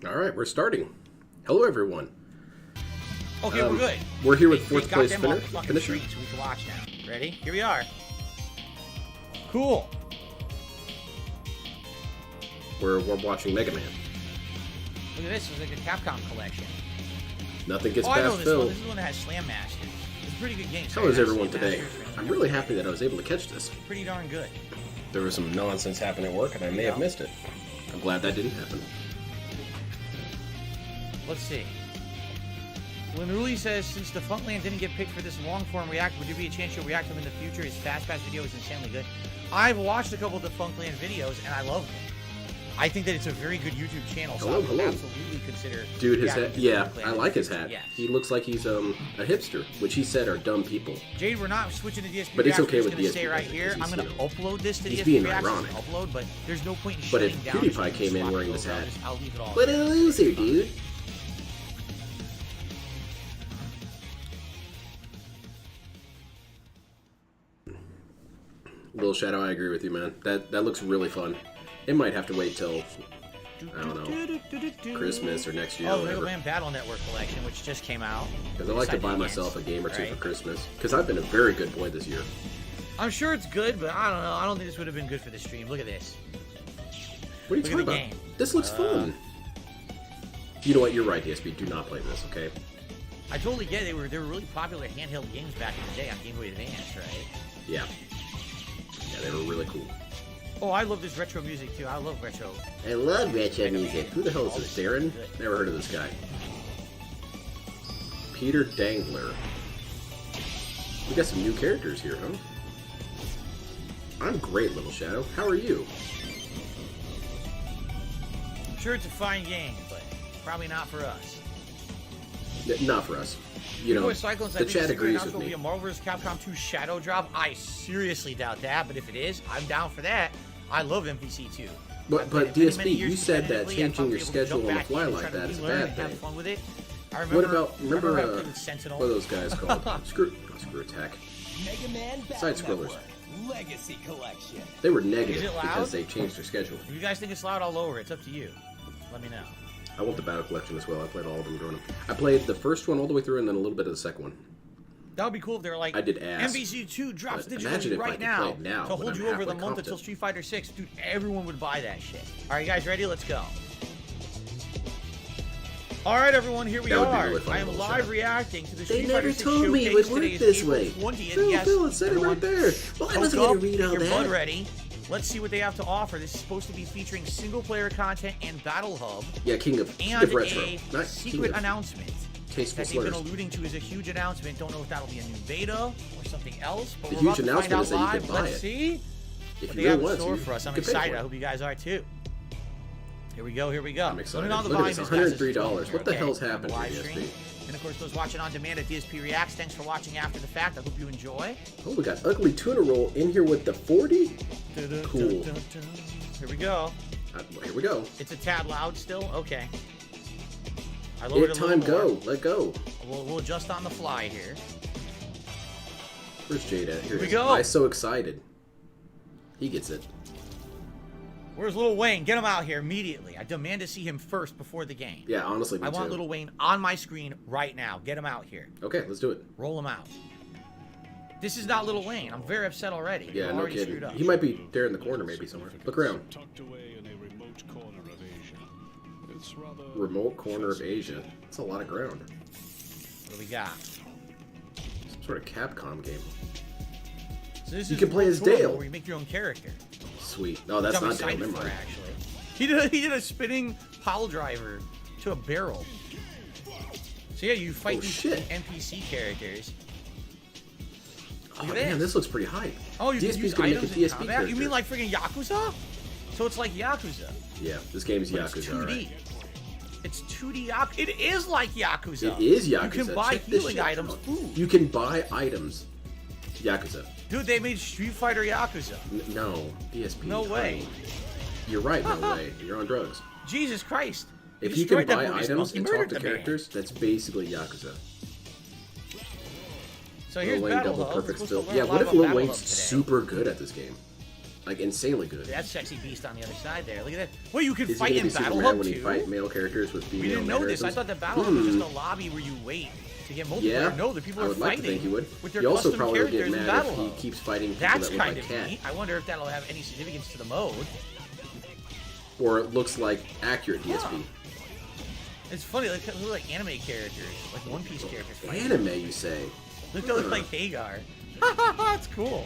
All right, we're starting. Hello, everyone. Okay, we're good. We're here with They fourth got place them off the finisher. fucking street, so we can watch now. Ready? Here we are. Cool. We're watching Mega Man. Look at this. It's like a Capcom collection. Nothing gets Oh, I know past this Phil. one. This is the one that has Slam Master. It's a pretty good game. How is everyone today? I'm really happy that I was able to catch this. Pretty darn good. There was some nonsense happening at work, and I may have missed it. I'm glad that didn't happen. Let's see. When Ruli says, since the Funkland didn't get picked for this long-form react, would there be a chance you'll react to him in the future? His Fast Pass video is insanely good. I've watched a couple of the Funkland videos, and I love them. I think that it's a very good YouTube channel, so I would absolutely consider... Dude, his hat, yeah, I like his future. hat. Yes. He looks like he's a hipster, which he said are dumb people. Jade, we're not switching to DSP But it's Reacts. okay with We're just DSP gonna stay right here. I'm going to upload this to he's DSP being Reacts. ironic. Upload, but there's no point in But shutting if down. PewDiePie came in wearing this hat, I'll leave it all. what a loser, dude. Little Shadow, I agree with you, man. That looks really fun. It might have to wait till, I don't know, Christmas or next year. Oh, Mega Man Battle Network Collection, which just came out. Because I like to buy myself a game or two for Christmas. Because I've been a very good boy this year. I'm sure it's good, but I don't know. I don't think this would have been good for the stream. Look at this. What are you talking about? Game. This looks fun. You know what? You're right, DSP. Do not play this, okay? I totally get it. They were really popular handheld games back in the day on Game Boy Advance, right? Yeah. Yeah, they were really cool. Oh, I love this retro music too. I love retro. I love retro music. Who the hell is this? Darren? Never heard of this guy. Peter Dangler. We got some new characters here, huh? I'm great, Little Shadow. How are you? I'm sure it's a fine game, but probably not for us. Not for us. You know, the chat agrees with me. Will be a Marvel vs. Capcom 2 Shadow Drop. I seriously doubt that, but if it is, I'm down for that. I love MVC 2. But DSP, you said that changing your schedule on the fly like that is a bad thing. Have fun with it. I remember, what about, remember what Sentinel. are those guys called? Screw Attack. Mega Man Side scrollers. Legacy Collection. They were negative because they changed their schedule. If you guys think it's loud, I'll lower it. It's up to you. Let me know. I want the Battle Collection as well. I played all of them during them. I played the first one all the way through and then a little bit of the second one. That would be cool if they were like, I did ask. MVC 2 drops Imagine digitally if I right could now, play it now, to but hold I'm you over the halfway month competent. until Street Fighter 6. Dude, everyone would buy that shit. All right, you guys ready? Let's go. All right, everyone, here we That would be are. really fun, I am Little live Shadow. reacting to the They Street never Fighter 6 told me it showcase. would work Today is this April way. 20th. Phil, Yes, Phil, it said it right there. Well, I wasn't going to read all your blood that. ready. Let's see what they have to offer. This is supposed to be featuring single-player content and Battle Hub. Yeah, King of And Retro. a Not secret King of announcement Tasteful that they've been Slurs. alluding to is a huge announcement. Don't know if that'll be a new beta or something else, but The we're huge about to find announcement out is that you live. can buy Let's it. see If what you they really have in want store to, for us. I'm you can pay for excited. it. I hope you guys are too. Here we go. Here we go. I'm excited. Let me know the Look at this, volume is, guys. $103. What the Okay, hell's on the happened live to stream. DSP? And of course, those watching on demand at DSP Reacts, thanks for watching after the fact. I hope you enjoy. Oh, we got Ugly Tuna Roll in here with the 40? Cool. Here we go. Here we go. It's a tad loud still. Okay. I lowered It it a time little more. go. Let go. We'll adjust on the fly here. Where's Jade at? Here we he is. go. I'm so excited. He gets it. Where's Lil Wayne? Get him out here immediately. I demand to see him first before the game. Yeah, honestly, me I want too. Lil Wayne on my screen right now. Get him out here. Okay, let's do it. Roll him out. This is not Lil Wayne. I'm very upset already. Yeah, I'm no already kidding. screwed up. He might be there in the corner, maybe somewhere. Look around. Tucked away in a remote corner of Asia. It's rather Remote corner of Asia. That's a lot of ground. What do we got? Some sort of Capcom game. So this You is can play World as Tour Dale. Where you make your own character. Sweet. No, that's Which I'm not Dale. excited Never for, mind. actually. He did a spinning pile driver to a barrel. So yeah, you fight Oh, these shit. NPC characters. Oh, Look at man, this. this looks pretty hype. Oh, you can DSP's use gonna make a items in DSP combat? character. You mean like freaking Yakuza? So it's like Yakuza. Yeah, this game's But it's Yakuza, 2D. alright. It's 2D Yakuza. It is like Yakuza. It is Yakuza. You can buy Check this healing shit items, out. food. You can buy items. Yakuza. Dude, they made Street Fighter Yakuza. No, DSP. No way. You're right, no way. You're on drugs. Jesus Christ. If you can destroyed that buy movie, items Smokey and talk murdered to the man. characters, that's basically Yakuza. So here's Lil Wayne Battle double Hub. perfect We're supposed spill. to learn Yeah, a what lot if about Lil Battle Wayne's Hub today. super good at this game? like insanely good. That's Sexy Beast on the other side there. Look at that. Well, you can Is he fight gonna in be Battle Superman Hub when too. you fight male characters with female We didn't know this. I mannerisms? thought that Battle Hub was just a lobby where you wait to get multiplayer. Yeah, No, the people I are would like to fighting think he would. with their You also custom probably would get characters in mad Battle if he Hub. keeps fighting people That's that look kind like of cat. neat. I wonder if that'll have any significance to the mode. Or it looks like accurate DSP. It's funny, like, look like anime characters, like One Piece characters. fighting. Anime, you say? Look, they look like Hagar. That's cool.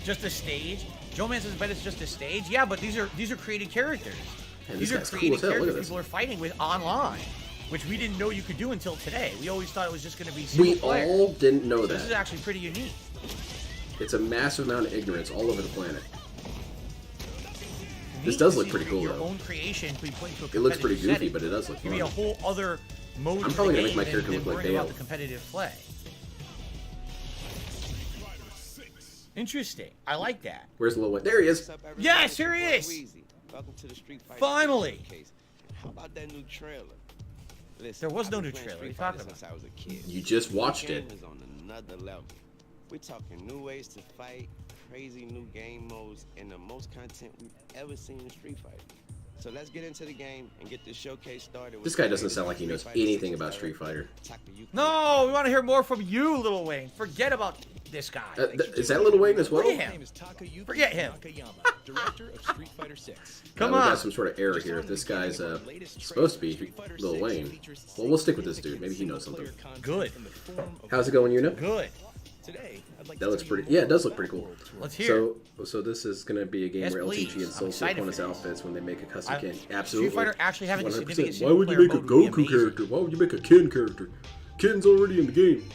Just a stage. Joe Man says, "Bet it's just a stage." Yeah, but these are created characters. Man, These this are guy's cool created as hell. Look at characters this. people are fighting with online, which we didn't know you could do until today. We always thought it was just going to be single We player. all didn't know So this is that. actually pretty unique. It's a massive amount of ignorance all over the planet. This Neat does to look see pretty cool, Your though. own creation to be put into a It looks pretty competitive goofy, setting. but it does look Give me a fun. whole other mode I'm to probably the gonna make game my than- character than look like worrying about Dale. the competitive play. Interesting. I like that. Where's Lil Wayne? There he is. Yes, here he is. Welcome to the Street Fighter Finally. Showcase. How about that new trailer? Listen, There was I've no been new playing trailer. What are you Street Fighter talking since I was a kid. You just watched This it. game is on another level. We're talking new ways to fight, crazy new game modes, and the most content we've ever seen in Street Fighter. So let's get into the game and get this showcase started. with This guy the doesn't latest sound like he knows Street Fighter anything 6 about Street director, Fighter. Takayuki. No, we want to hear more from you, Little Wayne. Forget about this guy. Is that Lil Wayne as well? Look at My him. name is Takayuki Forget him. Nakayama, director of Street Fighter 6. Come we on. got some sort of error here. If this guy's supposed to be Lil Wayne, well, we'll stick with this dude. Maybe he knows something. Good. How's it going, Una? Good. Today, I'd like That to looks tell you pretty. Yeah, it more does look about pretty our cool. world tour. Let's hear. So this is gonna be a game Yes, where please. LTG I'm insults their excited opponent's for this. outfits when they make a custom kit. Street Absolutely. Fighter actually having a 100%. significant Why would you make a single-player mode would be Goku amazing. character? Why would you make a Ken character? Ken's already in the game.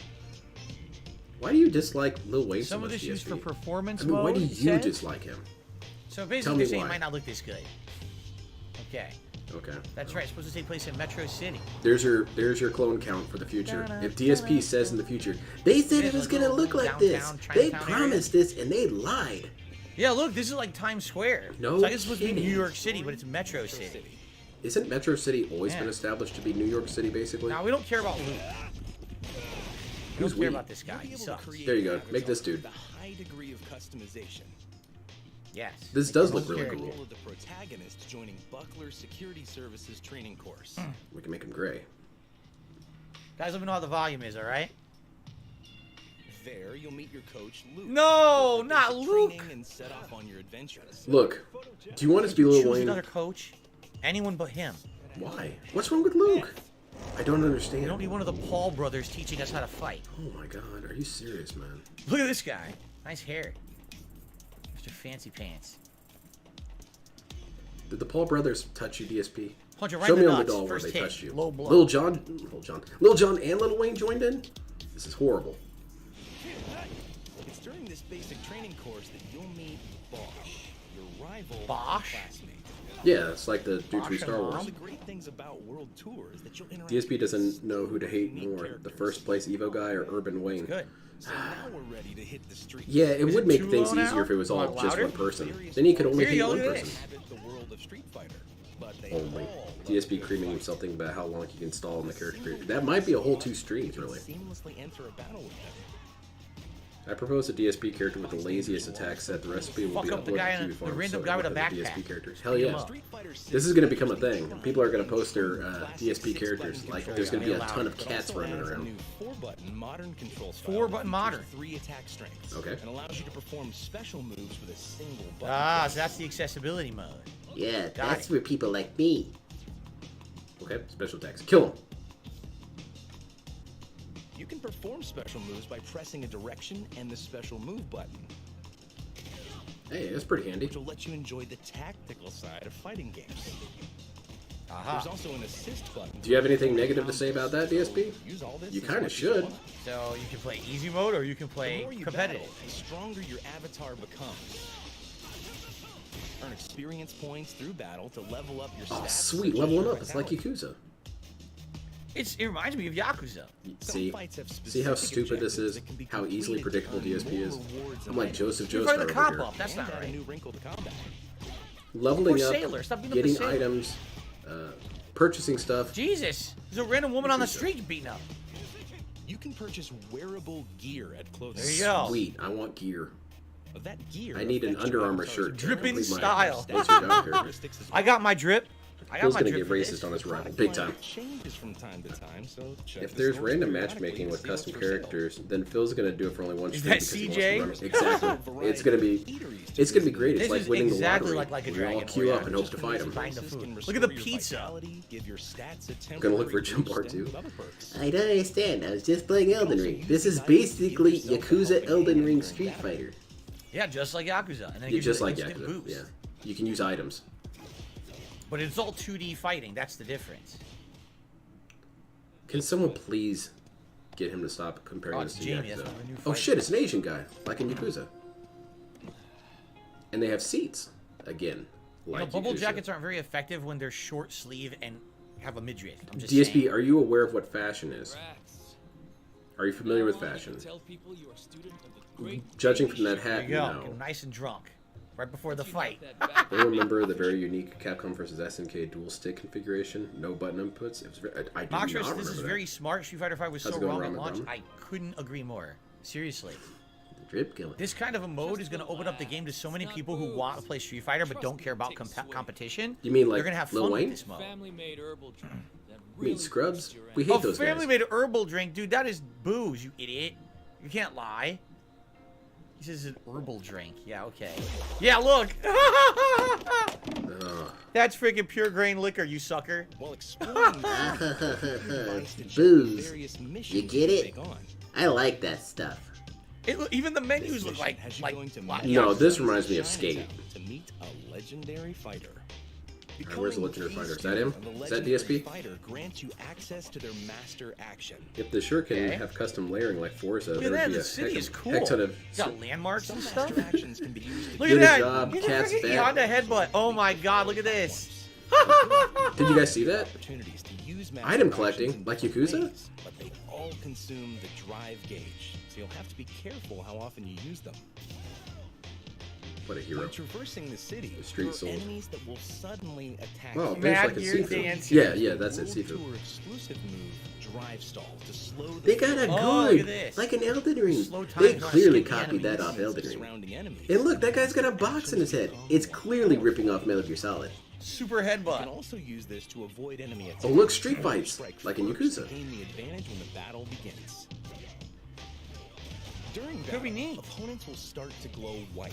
Why do you dislike Lil Wayne so Some of much, this used for DSP? performance I mean, why mode. do it you says. dislike him? So Tell basically, me they're saying it why. might not look this good. Okay. Okay. That's right. It's supposed to take place in Metro City. There's your clone count for the future. If DSP says in the future, they said it was gonna look like this. Downtown, They Chinatown promised this and they lied. Yeah, look, this is like Times Square. No So I guess it's supposed to be kidding. New York City, but it's Metro City. Isn't Metro City always Yeah. been established to be New York City, basically? Now, we don't care about Luke. We Who's don't care we? about this guy. He sucks. There you go. Make this dude. With a high degree of customization. Yes. This does Make look your own really character. cool. Role of the protagonist joining Buckler Security Services training course. We can make him gray. Guys, let me know how the volume is, all right? There, you'll meet your coach, Luke. No, Go through not basic Luke. training And set off on your adventures. Look, do you want us to be Lil Choose Wayne? another coach. Anyone but him. Why? What's wrong with Luke? I don't understand. We don't need one of the Paul brothers teaching us how to fight. Oh my god, are you serious, man? Look at this guy. Nice hair. Mr. Fancy Pants. Did the Paul brothers touch you, DSP? Punch it right Show in me the on nuts. the doll where First they hit. touched you. Low blow. Lil John and Lil Wayne joined in? This is horrible. It's during this basic training course that you'll meet Bosch, your rival and Bosch? classmate. Yeah, it's like the dude Bosch from and Star Mom. Wars. One of the great things about World Tour is that you'll interact DSP with doesn't know who to hate unique more, the characters. first place Evo guy or Urban Wayne. Good. So now we're ready to hit the streets. Yeah, it Is would it make too things low now? easier if it was all Want just louder? one person. Then he could only Here you hate go, one look at person. this. Inhabit the world of Street Fighter, but they Oh my. all DSP creaming himself thinking about how long he can stall in the character creator. That might be a whole 2 streams, really. seamlessly enter a battle with them. I propose a DSP character with the laziest attack set. The recipe will Fuck be up the guy uploaded in to a- the farm random so guy with a within the backpack. DSP characters. Hell Pick him yeah. up. Street Fighter 6 This is going to become a thing. People are going to post their DSP characters. Like, there's going to be a ton of but cats also running adds a around. new 4-button modern control style. 4-button that modern. features 3 attack strengths. Okay. And allows you to perform special moves with a single button. Ah, so that's the accessibility mode. Yeah, Got it. for people like me. Okay, special attacks. Kill him. You can perform special moves by pressing a direction and the special move button, Hey, that's pretty handy. which will let you enjoy the tactical side of fighting games. Aha. There's also an assist button. Do you have anything negative to say about that, DSP? Use all this You as kinda much as should. want. So you can play easy mode or you can The play more you competitive. battle, the stronger your avatar becomes. Earn experience points through battle to level up your Oh, stats. sweet, such as leveling your up. It's like vitality. Yakuza. It reminds me of Yakuza. Some See? fights have See how specific stupid this objectives is? that can be How easily completed to predictable earn DSP more is? rewards I'm and like items. Joseph You're Joestar fighting the over cop here. up. That's And not add a right. new wrinkle to combat. Leveling Poor up, sailor. Stop being up getting the sailor. items, purchasing stuff. Jesus, there's a random woman on the street beating up. You You can purchase wearable gear at clothing. There you go. Sweet. I want gear. That gear I need an affects Under your Armour avatar's shirt. to Dripping complete my style. basic job here. characteristics as I got my drip. I got Phil's my gonna drip get for racist this. on this run, Product big line time. changes from time to time, so check If the there's stores random periodically matchmaking to with see what's custom for sale. characters, then Phil's gonna do it for only one Is stream that because he CJ? wants to run. Exactly. It's gonna be. It's gonna be great. It's This like is winning exactly the lottery. like a We all dragon. queue War, up yeah. and hope to fight him. Find the Can food. restore Look at the your pizza. vitality, give your stats a Gonna look for a temporary gym bar, boost, too. and other perks. I don't understand. I was just playing Elden Ring. This is basically Yakuza Elden Ring Street Fighter. Yeah, just like Yakuza. And then it You gives you just the like instant Yakuza. boost. Yeah. You can use items. But it's all 2D fighting. That's the difference. Can someone please get him to stop comparing Oh, this it's to Jamie. Yakuza? That's one of the new Oh fighters. shit! It's an Asian guy, like in Yakuza. And they have seats again, like Bubble Yakuza. jackets aren't very effective when they're short sleeve and have a midriff. I'm just DSP, saying. are you aware of what fashion is? Are you familiar with fashion? Judging from that There hat, you go. no. Get nice and drunk. Right before the fight. Don't remember the very unique Capcom vs SNK dual stick configuration, no button inputs. It was very, I do not Noxus, remember this is that. very smart. Street Fighter 5 was How's so it going, wrong at Ramen launch. Ramen? I couldn't agree more. Seriously. Drip going. This kind of a mode is going to open up the game to so many people who want to play Street Fighter but don't care about competition. You mean like They're going to have Lil fun Wayne? with this mode. Family-made herbal drink that You mean really Scrubs? boosts your We energy. hate A those family guys. made herbal drink, dude. That is booze, you idiot. You can't lie. He says an herbal drink. Yeah, okay. Yeah, look. Ugh. That's freaking pure grain liquor, you sucker. While exploring the device to check the Booze. various missions You get it? take on. I like that stuff. Even the This menus look mission like has you like going to wow. No, Yakuza this reminds me of Chinatown Skate. To meet a legendary fighter. where's the legendary fighter? Is that him? Becoming a Is that legendary DSP? Fighter grants you access to their master action. If the shirt can Okay. have custom layering like Forza, Look there at that. would be The a city heck is of, cool. heck ton of. It's got landmarks Some and stuff. master actions can be used to Look Good at that. job, Look at Cat's freaking back. Honda headbutt. Oh my god, look at this. Did you guys see that? opportunities to use Item master collecting, actions in like different Yakuza? ways, but they all consume the drive gauge, so you'll have to be careful how often you use them. What a hero. When traversing the city, The street there are soul. enemies that will suddenly attack Wow, you. there's Mad like a Gear seafood. Dance. Yeah, that's it, World seafood. Tour exclusive move, Drive Stall, to slow the They got a Oh, look at good, this. like an Elden Ring. Slow time They to clearly escape the copied that enemies. off Elden Ring. surrounding enemies. And look, that guy's got a box in his head. It's clearly ripping off Metal Gear Solid. Super You can headbutt. also use this to avoid enemy attacks. Oh, look, street and fights, strike like in first to Yakuza. gain the advantage when the battle begins. During Could be battle, neat. opponents will start to glow white.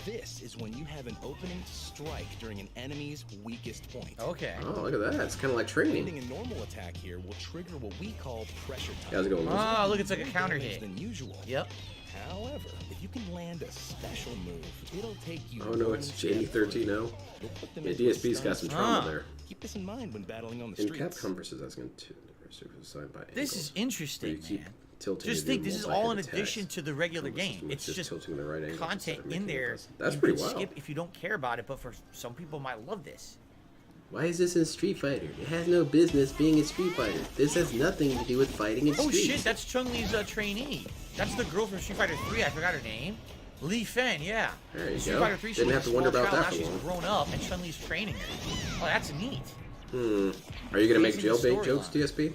This is when you have an opening to strike during an enemy's weakest point. Okay. Oh, look at that. It's kind of like Landing training. a normal attack here will trigger what we call pressure time. How's it going, Lewis? Oh, look, it's like a More counter damage hit. than usual. Yep. However, if you can land a special move, it'll take you. Oh no, one it's step Jamie further. 13 now. You'll put them Yeah, into a DSP's got some stun trauma Ah. there. Keep this in mind when battling on the In streets. Capcom vs. SNK 2, assigned by This angles, is where interesting, you keep man. tilting Just to think, do this is all in multi-hit addition attacks. to the regular Combo system game. is It's just tilting the right angle instead content of in making it there. less. That's you pretty can wild. skip if you don't care about it, but for some people might love this. Why is this in Street Fighter? It has no business being in Street Fighter. This has nothing to do with fighting in Oh streets. shit, that's Chun-Li's trainee. That's the girl from Street Fighter 3. I forgot her name. Li Fen, yeah. There you Street go. Fighter 3, she Didn't was have a to wonder small about child, that now for she's long. grown up and Chun-Li's training her. Oh, that's neat. Are you gonna make Crazy the jailbait jokes, storyline. DSP?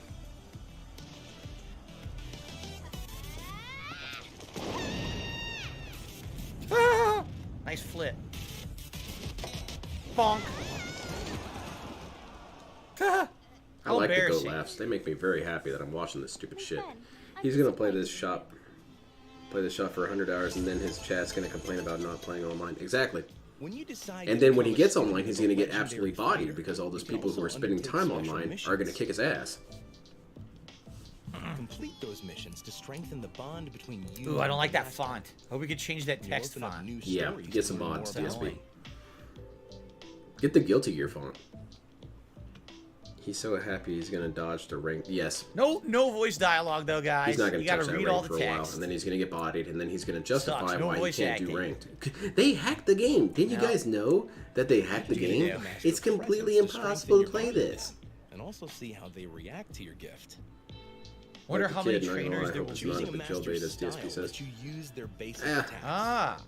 Ah! Nice flip. Bonk. Ah! I How like the go embarrassing. laughs. They make me very happy that I'm watching this stupid shit. He's gonna play this shop for 100 hours, and then his chat's gonna complain about not playing online. Exactly. When you decide And to then when he become a gets online, student he's of a gonna get legendary absolutely fighter, bodied because all those you can people who also are spending undertake time special online missions. are gonna kick his ass. Complete those missions to strengthen the bond between you. Ooh, I don't and like the that master. font. Hope we could change that You'll text open up font. new Yeah, stories get to some learn more mods, about DSP. life. Get the Guilty Gear font. He's so happy he's gonna dodge the rank. Yes, No voice dialogue though, guys. he's not gonna you gotta touch that read all rank the for a while, text. and then he's gonna get bodied, and then he's gonna justify Sucks. No why he voice can't acting. do ranked. They hacked the game. Didn't you No. guys know that they hacked the game? do. It's completely Presence to impossible to strengthen play your this. bond, and also see how they react to your gift. Wonder Like how the many kid, not gonna trainers lie, there hope will it's be. not Choosing a the master's jailbait, as style DSP says. lets you use their basic Ah. attacks. Ah,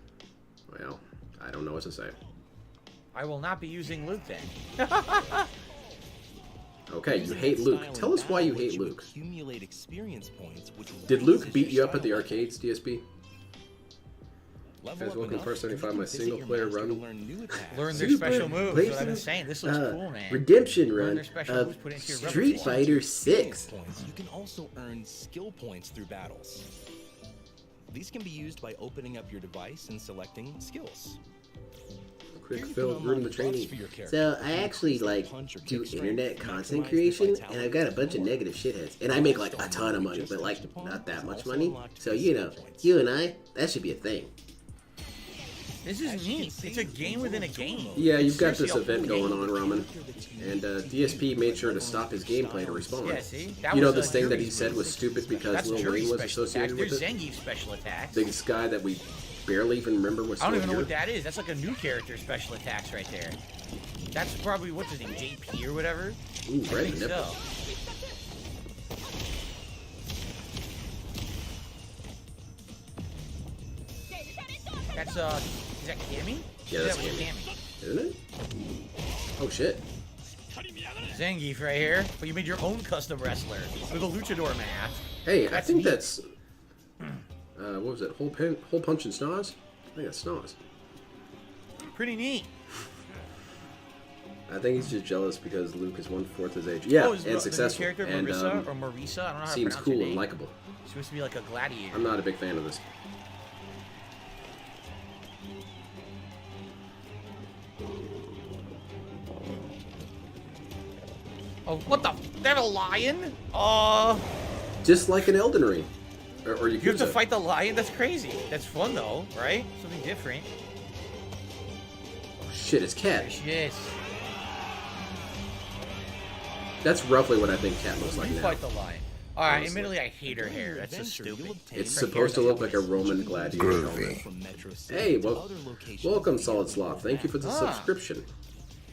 Well, I don't know what to say. I will not be using Luke then. Okay, you Using hate that Luke. style Tell in us why you battle hate lets Luke. Accumulate experience points, which Did Luke raises beat your you up at the style arcades, DSP? Level Guys, up welcome to enough, First and 75, you my can visit single your player master to run. learn new attacks. Learn their Super special moves. That's what I've been PlayStation, saying. This looks cool, man. redemption Learn run their special of moves, put into your Street repertoire. Fighter Experience 6. points. You can also earn skill points through battles. These can be used by opening up your device and selecting skills. Quick Here you fill, can ruin the unlock buffs training. for your character. So I You actually increase their like punch or do kick strength, internet maximize content their creation, vitality, and I've got a bunch of or negative shitheads, and I make like a ton of money, but like not that much money. So you know, you and I, that should be a thing. This is neat. It's a game within a game. Yeah, It's you've got this seriously a event whole going game. on, Ramen. And DSP made sure to stop his gameplay to respond. Yeah, see? That You know was this thing that he Jury's said move. was stupid because That's Lil Jury's Wayne was special associated attack. with There's it? Zangief's special attacks. This guy that we barely even remember was I don't still even know here. what that is. That's like a new character special attacks right there. That's probably, what's his name, JP or whatever? Ooh, I right think nipple. so. That's, is that Cammy? Yeah, that's that was Cammy. Isn't it? Oh shit. Zangief right here. But you made your own custom wrestler with a luchador mask. Hey, I That's think neat. that's... what was it? Hole punch and Snoz? I think that's Snoz. Pretty neat. I think he's just jealous because Luke is 1/4 his age. Yeah, is and the successful. new character And Marissa or Marisa? I don't know how to seems pronounce cool her and name. likable. She's supposed to be like a gladiator. I'm not a big fan of this. Oh, what the? They're a lion? Just like an Elden Ring. Or You have to Yakuza. fight the lion? That's crazy. That's fun though, right? Something different. Oh, shit, it's Cat. There she is. That's roughly what I think Cat looks like You now. fight the lion. Alright, Honestly. admittedly I hate her hair. That's so stupid. It's supposed to look like a Roman gladiator helmet. From Metro City Hey, to well, other locations welcome, in the Solid area Sloth. Thank you for the Ah. subscription.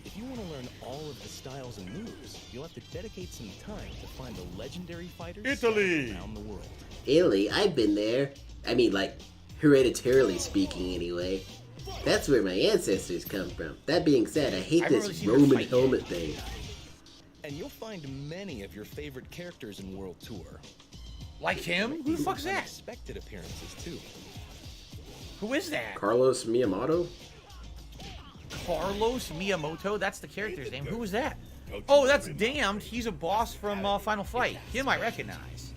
If you want to learn all of the styles and moves, you'll have to dedicate some time to find the legendary fighters Italy. scattered around the world. Italy, I've been there. I mean, like, hereditarily speaking, anyway. That's where my ancestors come from. That being said, I hate I've never this really seen her Roman fight yet. helmet thing. And you'll find many of your favorite characters in World Tour. Like him? Who the fuck's that? Unexpected appearances too. Who is that? Carlos Miyamoto? Carlos Miyamoto? That's the character's name. Who was that? Oh, that's Damned. He's a boss from Final Fight. Him I recognize.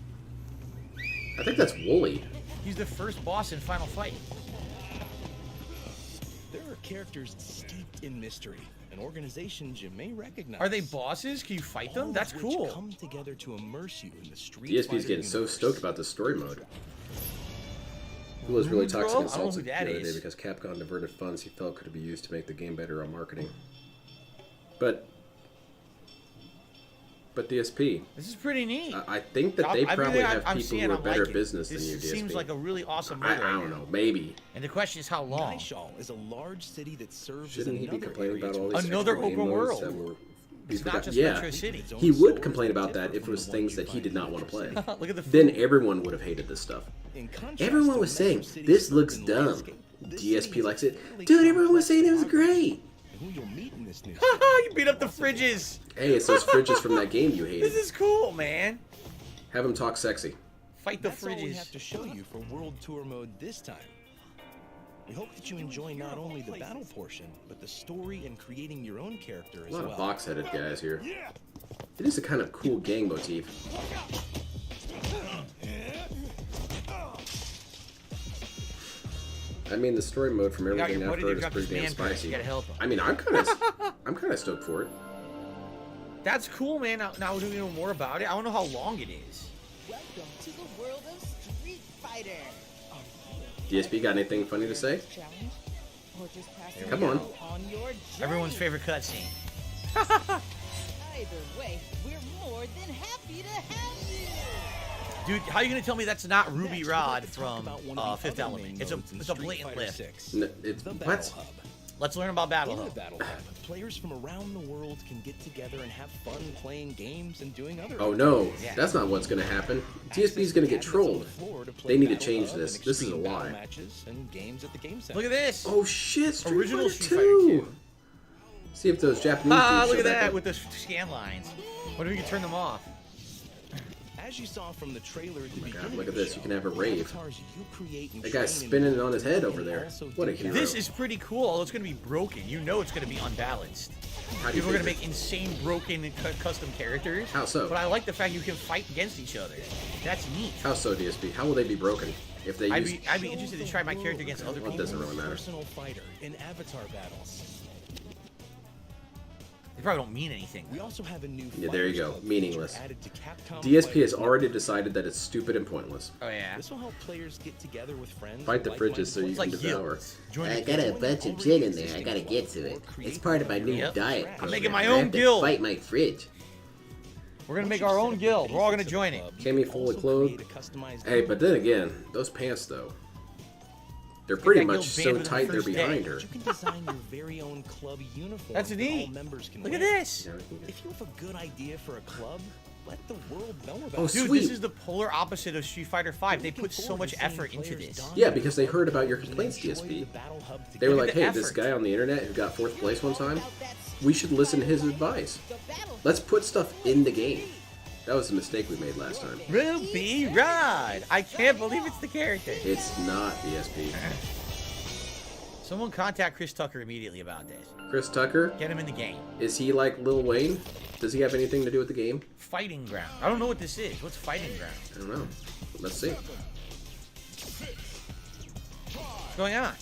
I think that's Wooly. He's the first boss in Final Fight. There are characters steeped in mystery and organizations you may recognize. Are they bosses? Can you fight them? all That's of which cool. Come together to immerse you in the Street DSP's Fighter getting so universe. stoked about this story mode. He was really Rude, toxic bro? and I don't know who insulted the that other day is. because Capcom diverted funds he felt could be used to make the game better on marketing. But DSP, This is pretty neat. I think that they probably have I'm people seeing, who are I'm better liking it. business This than you, DSP. seems like a really awesome move I right don't now. know, maybe. And the question is how long? Naishal is a large city that serves Shouldn't as he be another complaining area about all to these Another extra game open modes world. that were... It's not just yeah, Metro City. he would complain about that if it was things that he did not want to play. Look at the Then everyone would have hated this stuff. In contrast Everyone to was saying, Metro City's this looks urban dumb. landscape, this DSP city likes is it. fairly Dude, everyone was complex saying it was and great. who you'll meet in this new You beat up the fridges. Hey, it's those fridges from that game you This hated. is cool, man. Have him talk sexy. Fight the That's all we fridges. have to show you for World Tour mode this time. We hope that you enjoy not only the battle portion, but the story and creating your own character A as lot of well. box-headed guys here. It is a kind of cool gang motif. I mean, the story mode from got everything your I've buddy heard that is got pretty this damn man crush. spicy. You gotta help him. I mean, I'm kind of stoked for it. That's cool, man. Now do we know more about it? I don't know how long it is. Welcome to the world of Street Fighter. DSP got anything funny to say? Challenge, or just passing Come on. you on your journey. Everyone's favorite cutscene. Either way, we're more than happy to have you. Dude, how are you gonna tell me that's not Ruby Next, we'd Rod like to talk from about one of the Fifth other Element? main It's a modes in it's a Street blatant Fighter lift. 6, It's the what? Battle Hub. Let's learn about Battle In the Hub. Battle Hub, players from around the world can get together and have fun playing games and doing other Oh no, Yeah. that's not what's gonna happen. DSP's gonna get trolled. They need to change this. This is a lie. Matches and games at the game center. Look at this. Oh shit, Street Original Fighter Street Fighter 2. 2. See if those Japanese Ah, dudes look show at back that up. with the scan lines. What if we can turn them off? As you saw from the trailer at the God, beginning look of at the this, you show, can have a the rave. avatars you create and That guy's train in spinning your it on his game head can over there. also What a do hero. This is pretty cool. Although it's going to be broken. You know it's going to be unbalanced. How do you People are going to figure? make insane broken and custom characters. How so? But I like the fact you can fight against each other. That's neat. How so, DSP? How will they be broken if they I'd use? be interested to try my character against other Well, it people. doesn't really matter. Personal fighter in avatar battles. They probably don't mean anything. We also have a new Yeah, there you Fighters go. Club Meaningless. feature added to Capcom DSP has Fighters already decided that it's stupid and pointless. Oh yeah. This will help players get together with friends. Fight the and fridges so you It's can like devour. guilds. Join I the got a guild. bunch of gin in there. I gotta get to it. It's part of my new Yep. diet. I'm program. making my I own have to guild. Fight my fridge. We're gonna make our own guild. We're all gonna join it. Cammy fully clothed. Hey, but then again, those pants though, they're that pretty guild much banned so within the tight they're first day. behind her. You can design your very own club uniform. That's that neat. all members can Look at wear. this. Yeah, we can get- If you have a good idea for a club, let the world know about Oh, it. Dude, sweet. this is the polar opposite of Street Fighter V. They put so much effort into this. Yeah, because they heard about your complaints, DSP. They were Look like, at the hey, this effort. guy on the internet who got 4th place one time, we should listen to his advice. Let's put stuff in the game. That was a mistake we made last time. Ruby Rod. I can't believe it's the character. It's not DSP. Someone contact Chris Tucker immediately about this. Chris Tucker, Get him in the game. is he like Lil Wayne? Does he have anything to do with the game? Fighting ground. I don't know what this is. What's fighting ground? I don't know. Let's see. What's going on?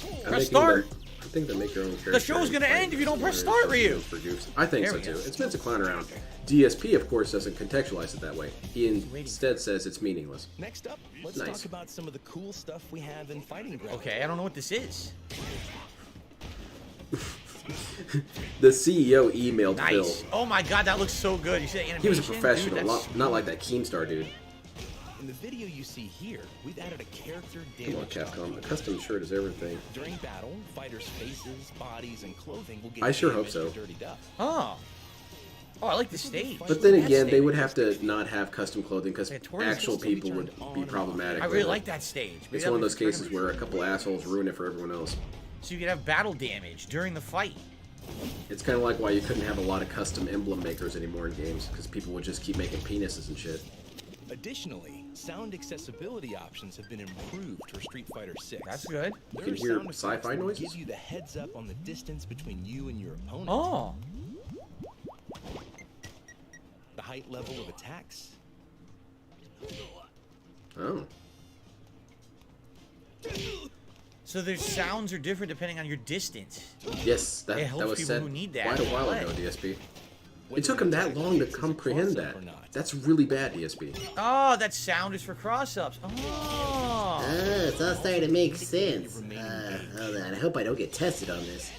I'm Press making start. them- I think they make their own character. show's gonna and end if you don't press fight start, Ryu. for goofs. I think There so we too. go. It's meant to clown around. DSP, of course, doesn't contextualize it that way. He instead says it's meaningless. Next up, let's Nice. talk about some of the cool stuff we have in Fighting Ground. Okay, I don't know what this is. The CEO emailed Nice. Phil. Oh my god, that looks so good. You see that animation? He was a Dude, professional, that's not like that Keemstar dude. In the video you see here, we've added a character Come on, damage Capcom. counter. A custom shirt is everything. During battle, fighters' faces, bodies, and clothing will get I sure hope damaged so. or dirtied up. Oh. Oh, I like the stage. But then That again, they stage. would have to not have custom clothing because Yeah, tournaments actual can still be people would turned be on problematic. I with really it. like that stage. Maybe It's that one of would those be cases tournament. where a couple assholes ruin it for everyone else. So you could have battle damage during the fight. It's kind of like why you couldn't have a lot of custom emblem makers anymore in games because people would just keep making penises and shit. Additionally, sound accessibility options have been improved for Street Fighter 6. That's good. You There can are hear sound effects sci-fi that will noises? give you the heads up on the distance between you and your opponent. Oh. The height level of attacks. Oh. So their sounds are different depending on your distance. Yes, that, It helps that was people said who need that quite a to while play. ago, DSP. Whether It took him the that attack long to hits is a comprehend cross-up that. or not. That's really bad, DSP. Oh, that sound is for cross-ups. Oh. Ah, it's all starting to make sense. Hold on. I hope I don't get tested on this.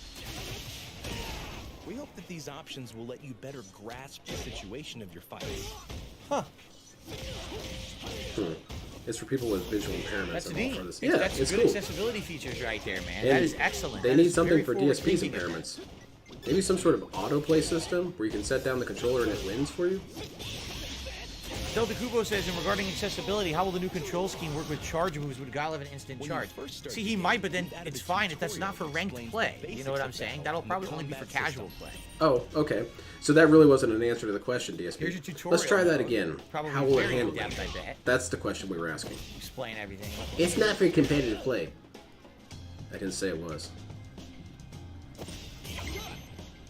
We hope that these options will let you better grasp the situation of your fights. Huh. It's for people with visual impairments. That's I'm all neat. for this. Yeah, Yeah, that's it's good cool. accessibility features right there, man. And that is excellent. They That need is something very for DSP's forward-thinking of them. impairments. Maybe some sort of autoplay system where you can set down the controller and it wins for you. Delta Kubo says, and regarding accessibility, how will the new control scheme work with charge moves with Guile of an instant When you charge? first started See, the he game, might, but then we've added it's a fine if that's not for tutorial ranked explaining play. the You know what I'm basics of saying? battle That'll and the probably only be for combat casual system. play. Oh, okay. So that really wasn't an answer to the question, DSP. Here's your tutorial. Let's try that mode. again. Probably How will it very handle in-depth, it? I bet. That's the question we were asking. Explain everything. It's not for competitive play. I didn't say it was.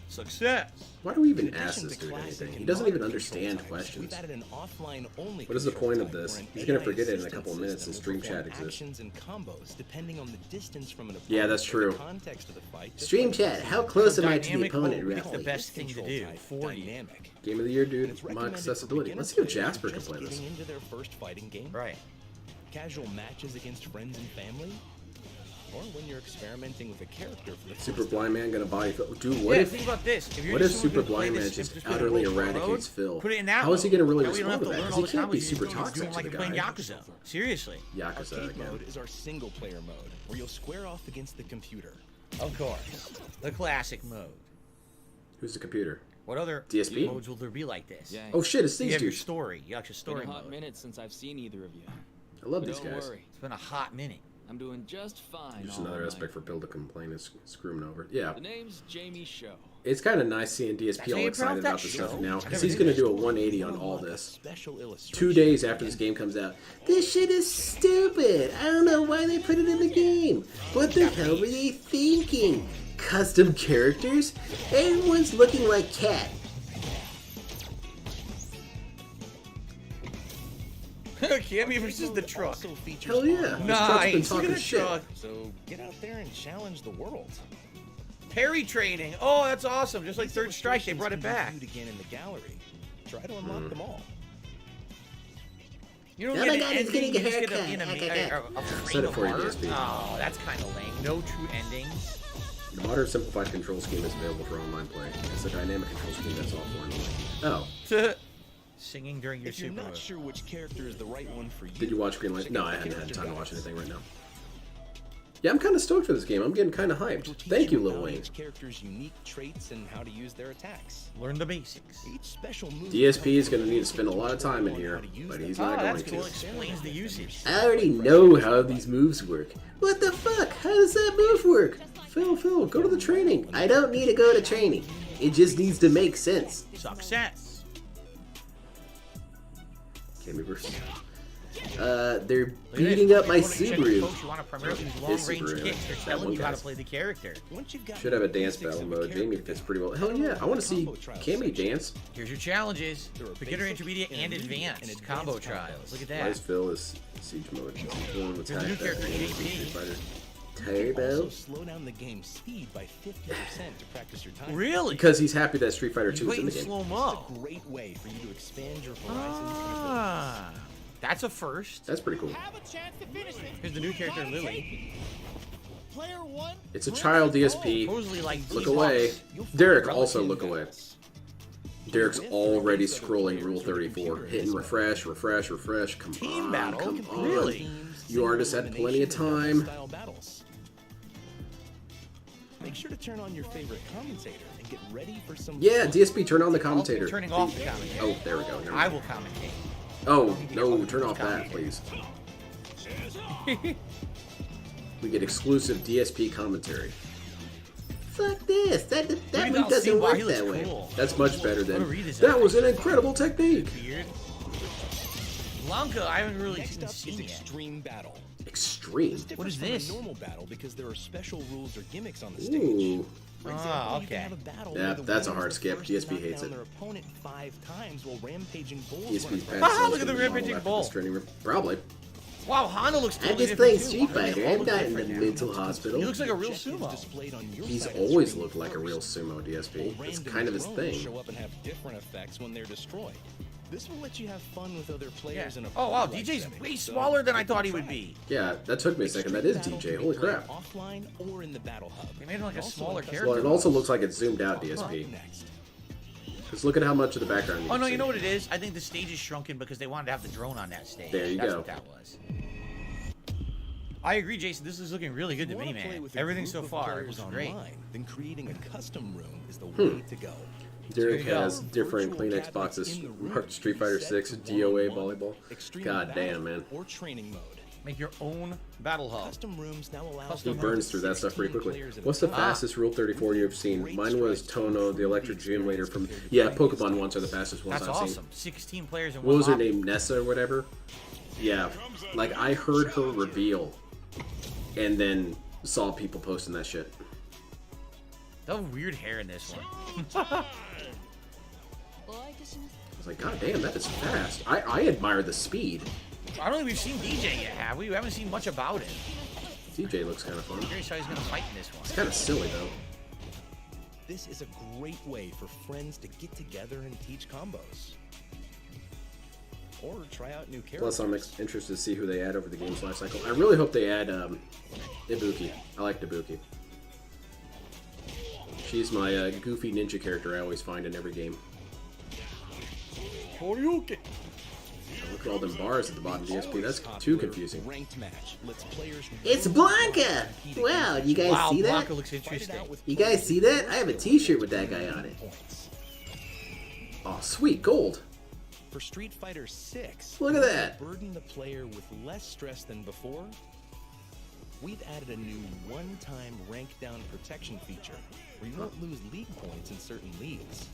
Success. Why do we In even addition ask this to dude classic anything? He and doesn't even modern control understand types, questions. We've added an offline-only What is the control point of type this? where an He's gonna AI forget it in a assistant couple of minutes system and Stream will perform Chat exists. actions and combos depending on the distance from an opponent. Yeah, that's or true. The context of the fight, just Stream like chat, how close am I to the Dynamic opponent mode, we think roughly? the best thing to control do type, for you. dynamic. Game of the year, And dude. it's Mod recommended for accessibility. beginner Let's see if players Jasper can just play this. getting into their first fighting game. Right. Casual matches against friends and family, or when you're experimenting with a character for the Super first blind man gonna body Phil. Dude, what Yeah, if think about this. If you're what if just someone Super who play blind man this just and play the utterly full mode, eradicates Phil? Put it in that How is he gonna really mode. That way you don't respond to have that? learn Because he all can't the be time super with you. You're toxic doing to like the you're playing guy. Yakuza. Seriously. Yakuza Arcade again. mode is our single-player mode, where you'll square off against the computer. Of course. The classic mode. Who's the computer? What other DSP? modes will there be like this? Yeah. Oh shit, it's You these have your dudes. story. You got your Been story a hot mode. minute since I've seen either of you. I love But these don't guys. worry. It's been a hot minute. I'm doing just fine. Just all another right. aspect for Bill to complain is screwing over. Yeah. The name's Jamie Show. It's kind of nice seeing DSP That's how all you excited pronounce that about this stuff show? now, I because never he's did. going to do a 180 on all Unlock a this. special illustration 2 days after this game comes out. This shit is stupid. I don't know why they put it in the game. What the hell were they thinking? Custom characters? Everyone's looking like Cat. Cammy versus the truck. Also features Hell yeah. online- This truck's been Nice. Look at talking the shit. truck. So get out there and challenge the world. Parry training. Oh, that's awesome. Just like These Third Strike, they illustrations brought it can be back. viewed again in the gallery. Try to unlock them all. You don't Oh get my an God, he's ending, getting you a just get haircut. an Haircut. Set it for you, DSP. Oh, that's kind of lame. No true endings. The modern simplified control scheme is available for online play. It's a dynamic control scheme that's offline only. Oh, Singing during your If you're super not move. sure which character is the right one for you, did you watch Green Light? check No, out I the haven't had character time to watch guides. anything right now. Yeah, I'm kind of stoked for this game. I'm getting kind of Which will hyped. teach Thank you, Lil about Wayne. Each character's unique traits and how to use their attacks. Learn the basics. Each special move DSP is going to need to spend a lot of time in on here, how to use but them. he's Oh, not going that's cool. to. Explains the usage. I already know how these moves work. What the fuck? How does that move work? Phil, go to the training. I don't need to go to training. It just needs to make sense. Success. Cammy versus. They're beating up my Subaru. Folks who want to primarily use His long-range Subaru. kicks. They're That telling one you how to guy's- play the character. Once you've got Should have a dance basics battle of a mode. Jamie character, fits pretty well. Hell yeah, I want to see combo trial Cammy section. dance. Here's your challenges. There are Beginner, basic, intermediate, and intermediate, and advanced. advanced Combo combos. trials. Look at Why that. is Phil is siege mode? He's doing what's There's a new happening. character in Street 8P. Fighter. Turbo. Also slow down the game's speed by 50% to practice your time. Really? Because he's happy that Street Fighter He's 2 is in waiting the game. slow-mo. It's a great way for you to expand your horizons. Ah, that's a first. That's pretty cool. Have a chance to finish it. Here's the new character, Lily. Player one. It's a child DSP. Supposedly like Look T-Box. away. You'll find Derek, relic also look in away. battles. Derek's With already against other scrolling players Rule with a 34. computer Hitting as well. refresh. Come Team on, battle? come on. Really? You artists had plenty of time. Style battles. Make sure to turn on your favorite commentator and get ready for some Yeah, fun. DSP, turn on the I'm commentator. turning off the commentator. Oh, there we go. Never I mind. will commentate. Oh, no, turn off that, please. We get exclusive DSP commentary. Fuck this. That Look move at doesn't Alcibor, work he looks that way. cool. That's much better What a than. redesign. That was an incredible technique. Weird. Blanca, I haven't really Next up is seen yet. Extreme Battle. Extreme. This differs What is from this? a normal battle because there are special rules or gimmicks on the stage. Ooh. For Ah, example, you can okay. have a battle Yeah, where the that's a winner hard is the skip. first to DSP knock hates down it. their opponent 5 times while rampaging bulls DSP's run past Ah, sells look at the will be modeled rampaging after bull. this training room. Probably. Wow, Hana looks I'm totally just playing different, Street too. Why do they Fighter. all I'm look not in the different now? mental hospital. He looks like a real Objectives sumo. displayed on your He's side of the always screen looked like a real first. sumo DSP. It's Random kind of his drones thing. show up and have different effects when they're destroyed. This will let you have fun with other Yeah. players in a Oh wow, party-like DJ's setting. way So, smaller than I give it thought a he would try. be. Yeah, that took me a second. That is Extreme DJ. Battle Holy can be crap. played Offline or in the battle hub. They made him like a Also smaller on character. Well, it also looks like it's zoomed out Up DSP. next. Just look at how much of the background you Oh can no, see. you know what it is? I think the stage is shrunken because they wanted to have the drone on that stage. There you That's go. what that was. I agree, Jason. This is looking really good If to you me, wanna play man. with a Everything group so of far players was great. online, then creating a custom room is the way to go. Derek There you has go. different Virtual Kleenex cabinets boxes in the room marked Street Fighter set 6, to DOA one-on-one, volleyball. extreme God battle, damn, man. Or training mode. Make your own battle hub. Custom rooms now allow Custom He rooms. burns through that stuff pretty 16 quickly. players at a What's the time. fastest Rule 34 you've seen? Mine was Tono, the Electric Gym Leader from... Yeah, Pokemon ones are the fastest ones That's I've awesome. seen. 16 players in What one was her lobby. name? Nessa or whatever? Yeah, like I heard her reveal and then saw people posting that shit. They have weird hair in this one. I was like, God damn, that is fast. I admire the speed. I don't think we've seen DJ yet, have we? We haven't seen much about him. DJ looks kind of fun. I'm curious how he's gonna fight in this one. It's kind of silly though. This is a great way for friends to get together and teach combos. Or try out new characters. Plus, I'm interested to see who they add over the game's life cycle. I really hope they add Ibuki. I like Ibuki. She's my goofy ninja character I always find in every game. Horyuken. Look at all them bars at the bottom, DSP. That's too confusing. Ranked match. Let's players It's Blanca! Wow, you guys Wow, see that? Blanca looks fight it interesting. out with You guys see that? I have a t-shirt with that guy on it. points. Oh, sweet gold. For Street Fighter 6, Look at that. burden the player with less stress than before. we've added a new one-time rank down protection feature where you won't lose league points in certain leagues.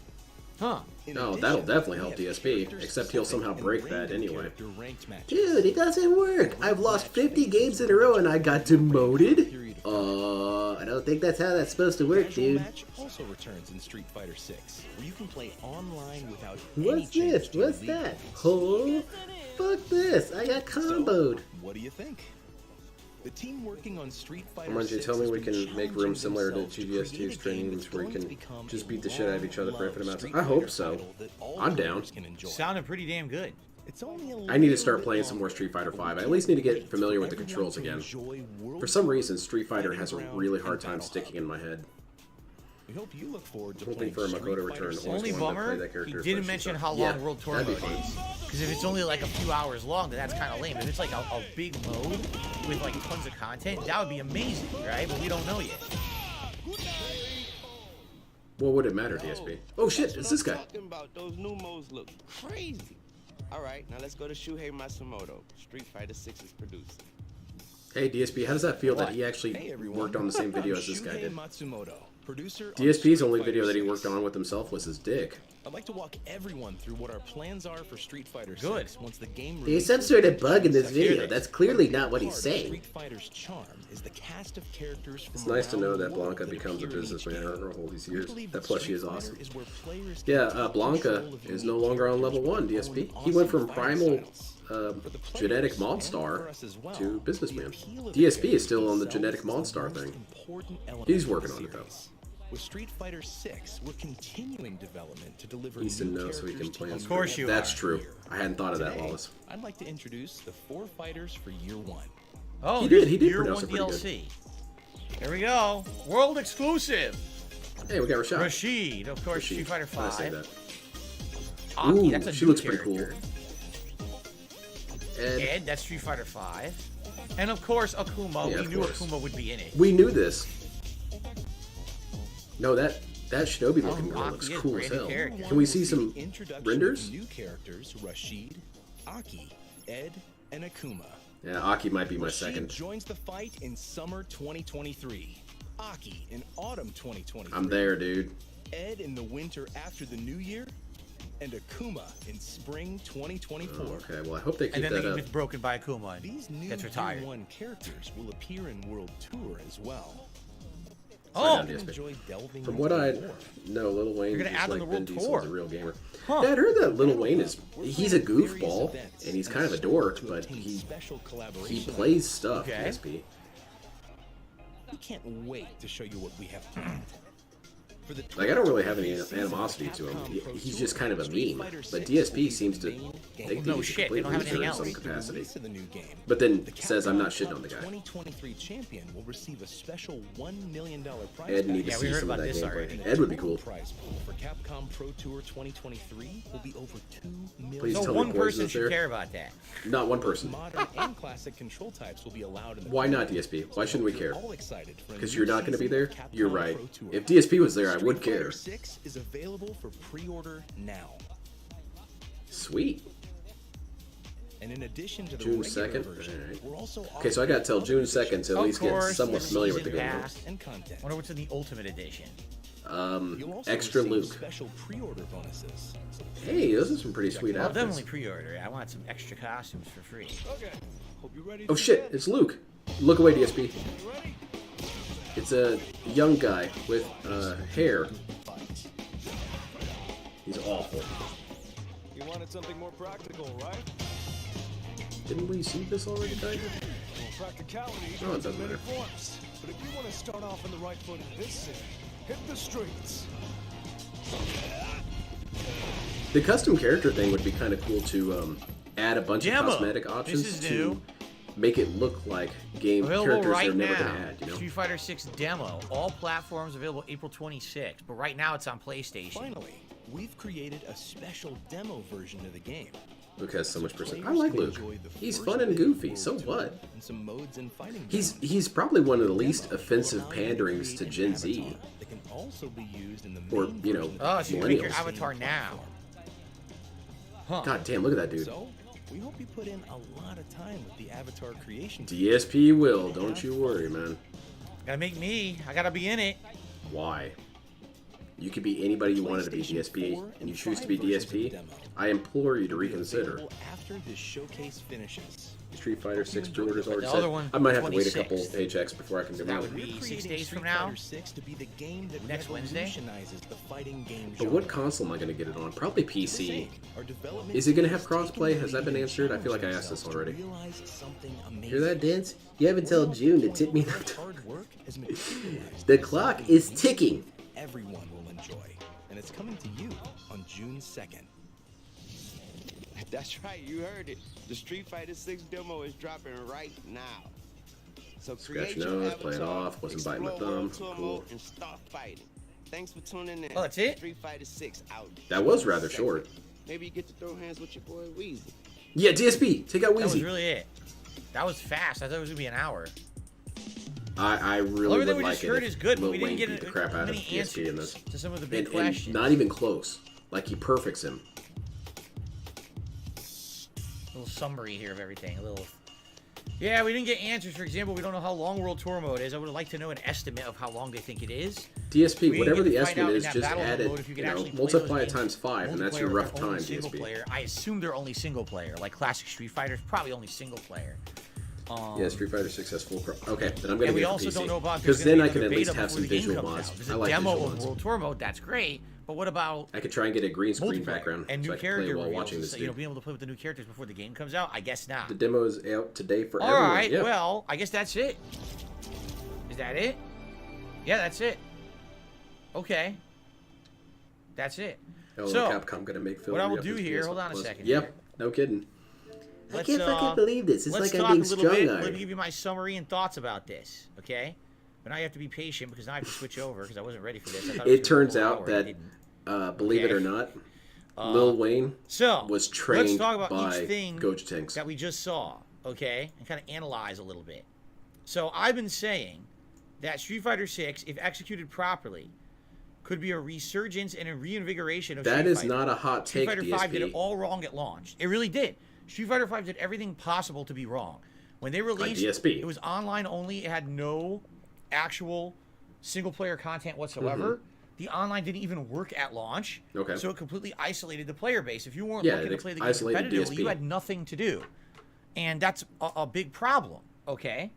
Huh. In No, addition, that'll definitely we help have DSP, character except he'll specific somehow and break that random anyway. character ranked matches. Dude, it doesn't work. I've lost 50 games in a row and I got demoted. I don't think that's how that's supposed to work, Casual dude. match also returns in Street Fighter 6, where you can play online without any What's change this? to your What's league that? points. Oh, fuck this. I got comboed. So, what do you think? The team working on Street Fighter Why don't you 6 tell me has we been can make challenging rooms similar to themselves GGS2's create a training game rooms that's where you going to can become just a beat the shit out of each other for infinite amounts of Street time? I hope Fighter so. title that all I'm down. players can enjoy. Sounded pretty damn good. It's only a I need to little start bit playing some more longer, Street Fighter but 5. I we at least need to can't get wait familiar for with the everyone controls to again. enjoy world For some tours, reason, Street Fighter fighting has a ground, really hard and time battle sticking in my head. We hope you look forward to Hoping playing for a Street Makoto Fighter return. 6. Always Only wanted to play bummer, that he character didn't first mention and how stuff. long World Tour that'd be mode fun. is. Because if it's only like a few hours long, then that's kind of lame. If it's like a big mode with like tons of content, that would be amazing, right? But we don't know yet. What would it matter, DSP? Oh shit, That's it's what this I'm guy. talking about. Those new modes look crazy. All right, now let's go to Shuhei Matsumoto. Street Fighter 6 is producing. Hey DSP, how does that feel that he Hey actually everyone, worked on the same video I'm as this guy Shuhei did? Matsumoto, producer on DSP's Street only Fighter video that he 6. worked on with himself was his dick. I'd like to walk everyone through what our plans are for Street Fighter Good. 6 once the game There's some releases. sort of bug in this Hear video. this. That's clearly not what he's Part of saying. Street Fighter's charm is the cast of characters from It's nice to around know the that world Blanca that becomes a appear in each businessman game. after all these We years. believe That that plushie Street is Fighter awesome. is where players Yeah, can Blanca control of is unique no longer on level characters 1, with DSP. own He went awesome from fighting primal styles. For the players genetic and Monstar for us as well, to the businessman. appeal of the DSP is characters still on the themselves genetic is the Monstar most thing. important element He's of the working on it though. series. With Street Fighter 6, we're continuing development to deliver Needs to new know so he can characters play to on you Of course screen. you That's are. true. I hadn't thought of that, Today, Wallace. I'd like to introduce the 4 fighters for year 1. Oh, He did- here's he did year pronounce one it pretty good. DLC. Here we go. World exclusive. Hey, we got Rashad. Rashid, of course, Street Fighter Why'd I say 5. that? Aki, Ooh, that's a she new looks pretty cool. character. And Ed, that's Street Fighter 5. And of course, Akuma. Yeah, We of knew course. Akuma would be in it. we knew this. No, that Shinobi looking girl Aki looks is cool as brand new hell. character. Can we see The some introduction renders? of new characters Rashid, Aki, Ed, and Akuma. Yeah, Aki might be my Rashid second. joins the fight in summer 2023. Aki in autumn 2023. I'm there, dude. Ed in the winter after the new year, and Akuma in spring 2024. Okay, well I hope they And keep then that the up. game gets broken by Akuma and These new gets year retired. 1 characters will appear in World Tour as well. Oh, Find out, You DSP. enjoy delving From into what the I lore. know, Lil Wayne They're is gonna add on like the Vin World Diesel Tour. is a real gamer. Huh. Yeah, I'd heard that Lil Wayne he's a goofball Events and he's and kind of a store dork, to but obtain he special collaboration plays stuff. Okay. DSP. We can't wait to show you what we have planned. For the Like I don't really have any 12th season of animosity to him. Capcom Pro He's Tour, just kind of a Street meme. Fighter But 6 will DSP be seems the to main think game. that No he's a shit, they complete don't have loser anything in else. some Celebrate the capacity. release of the new game. But then The says I'm Capcom not shitting Club on the guy. 2023 champion will receive a special $1 million prize Ed need to Yeah, we see heard some of about that this gameplay. already. Ed would be Total cool. Prize pool for Capcom Pro Tour 2023 will be over $2 million. Please So tell me one Poison person is should there. care about that. Not one person. Modern and classic control types will be allowed in the Why not tournament. DSP? Why shouldn't we care? All excited for a Because new you're not going to be season there? of Capcom You're right. Pro Tour. If DSP was there, I would Street Fighter care. 6 is available for pre-order now. Sweet. And in addition to the June regular 2nd? version, Alright. we're also Okay, so I got to till June 2nd to at Of least get course, somewhat the familiar with the season game. pass. and content. Wonder what's in the Ultimate Edition. You'll also Extra receive Luke. special pre-order bonuses. Hey, those are some pretty sweet I'll outfits. definitely pre-order. I want some extra costumes for free. Okay. Hope you're ready. Oh shit, it's Luke. Look away, DSP. It's a young guy with hair. He's awful. You wanted something more practical, right? Didn't we see this already, Tiger? Well, practicality No, it comes in doesn't many matter. forms. But if you want to start off on the right foot in this city, hit the streets. The custom character thing would be kind of cool to add a bunch Demo. of cosmetic This options is to new. make it look like game Available characters right they're never now. gonna add. You know? Street Fighter 6 demo. All platforms available April 26th. But right now it's on PlayStation. Finally, we've created a special demo version of the game. Luke has so much percent. I Players like can Luke. enjoy the He's first fun and bit goofy. World So Tour what? and some modes and fighting He's probably one of the least offensive panderings to Gen Z. that can also be used in the Or, main you know, version of Oh, the so you can make your Millennials. avatar now. Huh. God damn, look at that dude. So, We hope you put in a lot of time with the avatar creation. DSP will, don't you worry, man. Gotta make me. I gotta be in it. Why? You could be anybody you wanted to be DSP, and you choose to be DSP. I implore you to reconsider. After this showcase finishes. Street Fighter 6 pre-orders already The other set. one, I might have to wait a 26th. couple paychecks before I can do That that. would be 6 Creating days from Street now. Fighter 6 to be the game that Next Wednesday? revolutionizes the fighting game But genre. what console am I going to get it on? Probably This PC. ain't. Our development Is it gonna team have is crossplay? taking the Has that been lead and answered? I feel like I asked challenging this already. themselves to realize something amazing. Hear that, Dance? You have until June to tip me Our enough. hard work has materialized The into clock something is ticking. everyone will enjoy, and it's coming to you on June 2nd. That's right, you heard it. The Street Fighter 6 demo is dropping right now. So Scratch create your nose, play it avatar, off, wasn't biting my explore thumb. World Tour Cool. mode, and start fighting. Thanks for tuning in. Oh, that's it? Street Fighter 6 out. That was June rather 2nd. short. Maybe you get to throw hands with your boy Weezy. Yeah, DSP, take out That was Weezy. really it. That was fast. I thought it was gonna be an hour. I really Everything would we like just it heard if is good, but Lil we didn't Wayne get beat the crap out of many DSP in answers this. to some of the big And questions. not even close. Like, he perfects him. A little summary here of everything. A little. Yeah, we didn't get answers. For example, we don't know how long World Tour mode is. I would like to know an estimate of how long they think it is. DSP, We whatever didn't the get to find estimate out is, in that just battle add it, mode if you you can know, actually play multiply those it times 5, and that's your multiplayer rough or time, only single DSP. player. I assume they're only single player. Like classic Street Fighters, probably only single player. Yeah, Street Fighter 6 has full pro. Okay, then I'm gonna And we get it also for don't know PC. about Because then I can at least have before some the game visual comes mods. out. There's I a like demo visual of mods. World Tour mode. That's great. But what about I could try and get a green screen multiplayer background and new so I can play character while reveals? watching this So, dude. being able to play with the new characters before the game comes out? I guess not. The demo is out today for All everyone. right, Yeah. well, I guess that's it. Is that it? Yeah, that's it. Okay. That's it. Oh, So, Capcom gonna make Phil what I will re-up do his here, PS hold on a Plus. second Yep, here. no kidding. I Let's, can't fucking believe this. It's let's like I'm talk a being little bit. Let me strong-armed. give you my summary and thoughts about this, okay? But now you have to be patient because now I have to switch over because I wasn't ready for this. I thought was It gonna turns be a full out hour, and it that, didn't. believe it Okay. or not, Lil Wayne So, was let's trained talk about by each thing Gojo Tanks. that we just saw, okay? And kind of analyze a little bit. So, I've been saying that Street Fighter 6, if executed properly, could be a resurgence and a reinvigoration of That Street is Fighter. not a hot Street take, Fighter 5 did it DSP. all wrong at launch. It really did. Street Fighter 5 did everything possible to be wrong. When they released DSP. it was online only. It had no actual single-player content whatsoever. The online didn't even work at launch. Okay. So it completely isolated the player base. If you weren't Yeah, looking to it play the game isolated competitively, DSP. you had nothing to do. And that's a big problem, okay?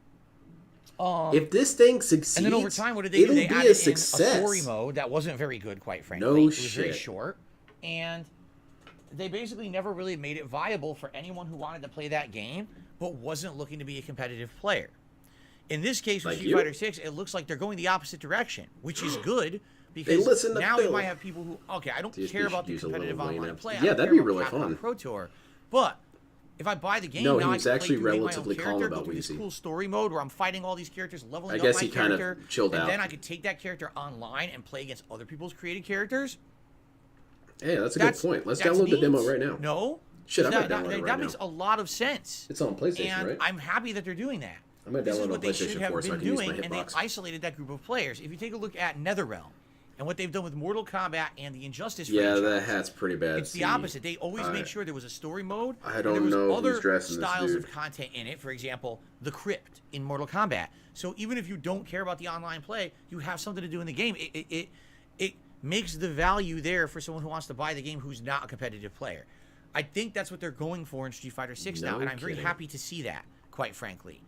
If this thing succeeds, And then over time, what did they do? it'll They be added a in success. a story mode that wasn't very good, quite frankly. No It was very shit. short. And they basically never really made it viable for anyone who wanted to play that game but wasn't looking to be a competitive player. In this case, with Like Street you? Fighter 6, it looks like they're going the opposite direction, which is good because listen to now we Phil. might have people who, okay, I don't DSP care about should the use a little competitive Wayne online app. play. I Yeah, don't that'd care be about really Capcom fun. Pro Tour. But if I buy the game, No, now he I was can play actually through, make my own relatively calm character, about go through this Weezy. cool story mode where I'm fighting all these characters, leveling I up guess my he kind of character, chilled and out. then I could take that character online and play against other people's created characters. Hey, that's a good point. Let's download the neat. demo right now. No. Shit, I might that, download that, it right that now. makes a lot of sense. It's on PlayStation, And right? I'm happy that they're doing that. I might This is download what on they should PlayStation have 4 so I been can use my doing, and they hitbox. isolated that group of players. If you take a look at NetherRealm and what they've done with Mortal Kombat and the Injustice Yeah, franchise, that hat's pretty bad. it's the opposite. They always made sure there was a story mode. I and don't there was know who's other dressing this styles dude. of content in it. For example, the Crypt in Mortal Kombat. So even if you don't care about the online play, you have something to do in the game. It makes the value there for someone who wants to buy the game who's not a competitive player. I think that's what they're going for in Street Fighter 6 now, No and I'm very kidding. happy to see that, quite frankly.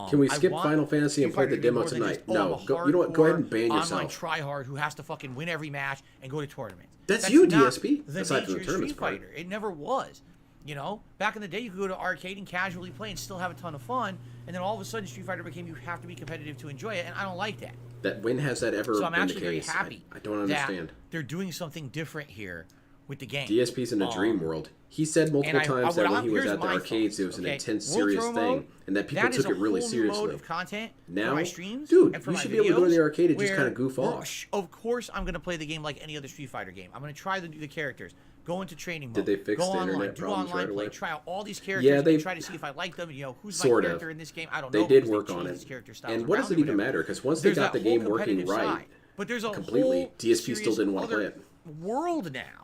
Can we I skip want Final Fantasy and Street play Fighter the to be demo more than tonight? just, oh, No, I'm a go, you know what? Go ahead and ban hardcore yourself. Online tryhard who has to fucking win every match and go to tournaments. That's you, not DSP, The aside from the nature of tournaments Street part. Fighter. It never was. You know, back in the day, you could go to arcade and casually play and still have a ton of fun, and then all of a sudden, Street Fighter became you have to be competitive to enjoy it, and I don't like that. When has that ever So I'm been the actually very case? happy I don't understand. that they're doing something different here with the game. DSP's in a dream world. He said multiple times that when he was here's at the my arcades, thoughts, it was an okay? intense, World serious Tour thing, mode, and that people that is took it really a whole new seriously. mode of content Now, for my streams dude, and for you my should be able to go to the videos arcade and just where kind of goof we're- off. Of course, I'm going to play the game like any other Street Fighter game. I'm going to try the characters, go into training mode, Did they fix go the online, internet do problems online right play, away? try out all these characters, Yeah, they- and try to see if I like them. You know, who's my Sort of. character in this game? I don't They know. did because work changed on these it. character styles And what does around it or even whatever. matter? Because once they There's got that the game whole working competitive right side. But there's a completely, whole DSP still serious didn't want to play other it. world now.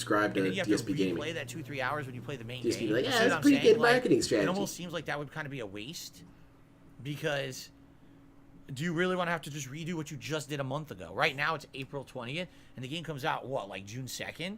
subscribe to and then you have DSP to Gaming. replay that 2-3 hours when you play the main DSP game. be like, You yeah, see that's what I'm pretty saying? good marketing It strategy. almost seems like that would kind of be a waste, because do you really want to have to just redo what you just did a month ago? Right now it's April 20th, and the game comes out, what, like June 2nd?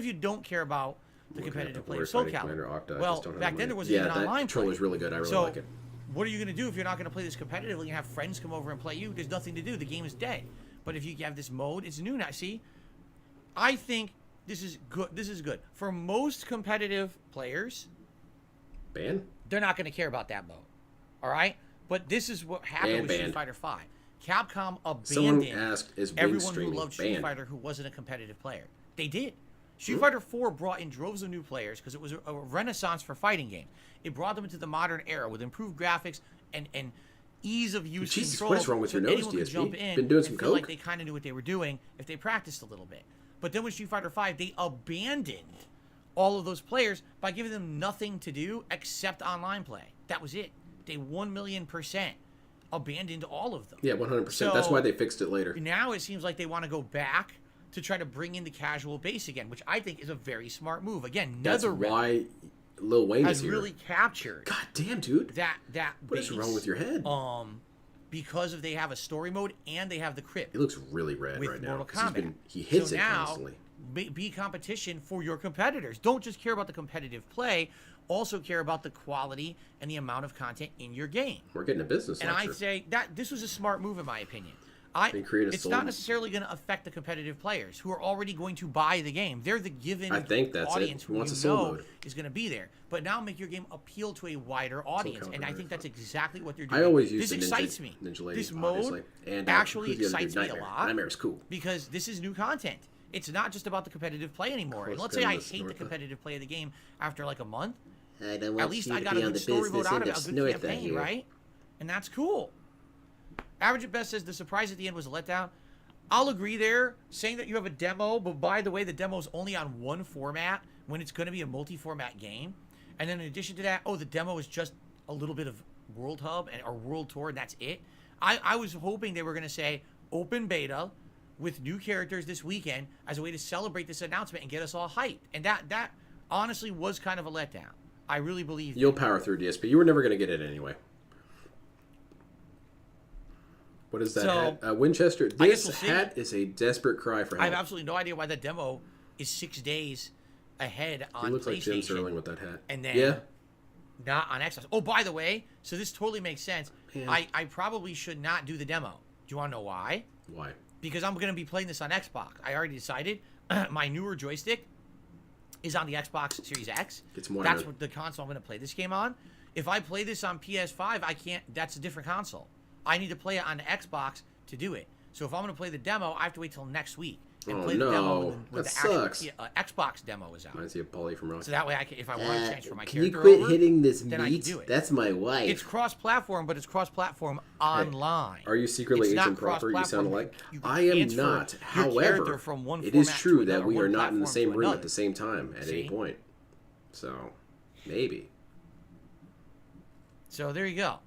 if you don't care about the competitive play of Warriors Soul Fighting Commander, Calibur. Octa, I Well, just don't have back the then there money. wasn't even that online controller's play. really good. I really So, like it. what are you going to do if you're not going to play this competitively and have friends come over and play you? There's nothing to do. The game is dead. But if you have this mode, it's new now. See, I think this is good. This is good for most competitive players. Ban? They're not going to care about that mode. All right, but this is what happened with Street Fighter V. Capcom Someone abandoned asked, is Wing everyone who streaming loved Street banned? Fighter who wasn't a competitive player. They did. Street Fighter IV brought in droves of new players because it was a renaissance for fighting games. It brought them into the modern era with improved graphics and ease of use. Jesus, control, what is wrong with so your nose, anyone could DSP? jump in Been doing and some feel like coke? they kind of knew what they were doing if they practiced a little bit. But then with Street Fighter V, they abandoned all of those players by giving them nothing to do except online play. That was it. They 1,000,000% abandoned all of them. Yeah, 100%. So, That's why they fixed it later. now it seems like they want to go back to try to bring in the casual base again, which I think is a very smart move. Again, That's NetherRealm why Lil Wayne has is here. really captured God damn, dude. that What is base, wrong with your head? because of they have a story mode and they have the crypt He looks really red with right now. Mortal 'cause Kombat. He hits so it now, constantly. be competition for your competitors. Don't just care about the competitive play. Also care about the quality and the amount of content in your game. We're getting a business And lecture. I'd say that this was a smart move in my opinion. They create a It's soul- not necessarily going to affect the competitive players who are already going to buy the game. They're the given I think that's it. audience Who who wants you a soul know mode? is going to be there. But now make your game appeal to a wider audience, and I think that's exactly what they're doing. I always use this the excites me. Ninja Lady, This mode obviously. And, actually who's the other dude? excites me a Nightmare. lot. Nightmare's cool. Because this is new content. It's not just about the competitive play anymore. And Close let's say I goodness, hate the Northa. competitive play of the game after like a month. I don't want At least you I to got be a on good the story mode business out end of of it, a good Snortha campaign, here. right? And that's cool. Average at Best says the surprise at the end was a letdown. I'll agree there, saying that you have a demo, but by the way, the demo is only on one format when it's going to be a multi-format game. And then in addition to that, the demo is just a little bit of World Hub or World Tour, and that's it. I was hoping they were going to say open beta with new characters this weekend as a way to celebrate this announcement and get us all hyped. And that honestly was kind of a letdown. I really believe You'll power through DSP. You were never going to get it anyway. What is that So, hat? Winchester. I guess This we'll see. hat is a desperate cry for help. I have absolutely no idea why that demo is 6 days ahead on He looks like Jim PlayStation. Sterling with that hat. And then yeah, not on Xbox. Oh, by the way, so this totally makes sense. Yeah. I probably should not do the demo. Do you want to know why? why? Because I'm going to be playing this on Xbox. I already decided. My newer joystick is on the Xbox Series X. It's more That's nerd. what the console I'm going to play this game on. If I play this on PS5, I can't. That's a different console. I need to play it on the Xbox to do it. So if I'm going to play the demo, I have to wait till next week and Oh, play the demo no. when That the actual sucks. Xbox demo is out. Reminds you of Paulie from Rock. So that way, I can, if I want to transfer my Can you character quit over, hitting this then I can meat? do it. That's my wife. It's cross-platform, but it's cross-platform online. Are you secretly It's not Agent Proper? You sound cross-platform. alike. You can I am transfer not. your character However, from one it is format true to that another, we one are not in the platform same to room at another. the same time at any See? point. So, maybe. So there you go.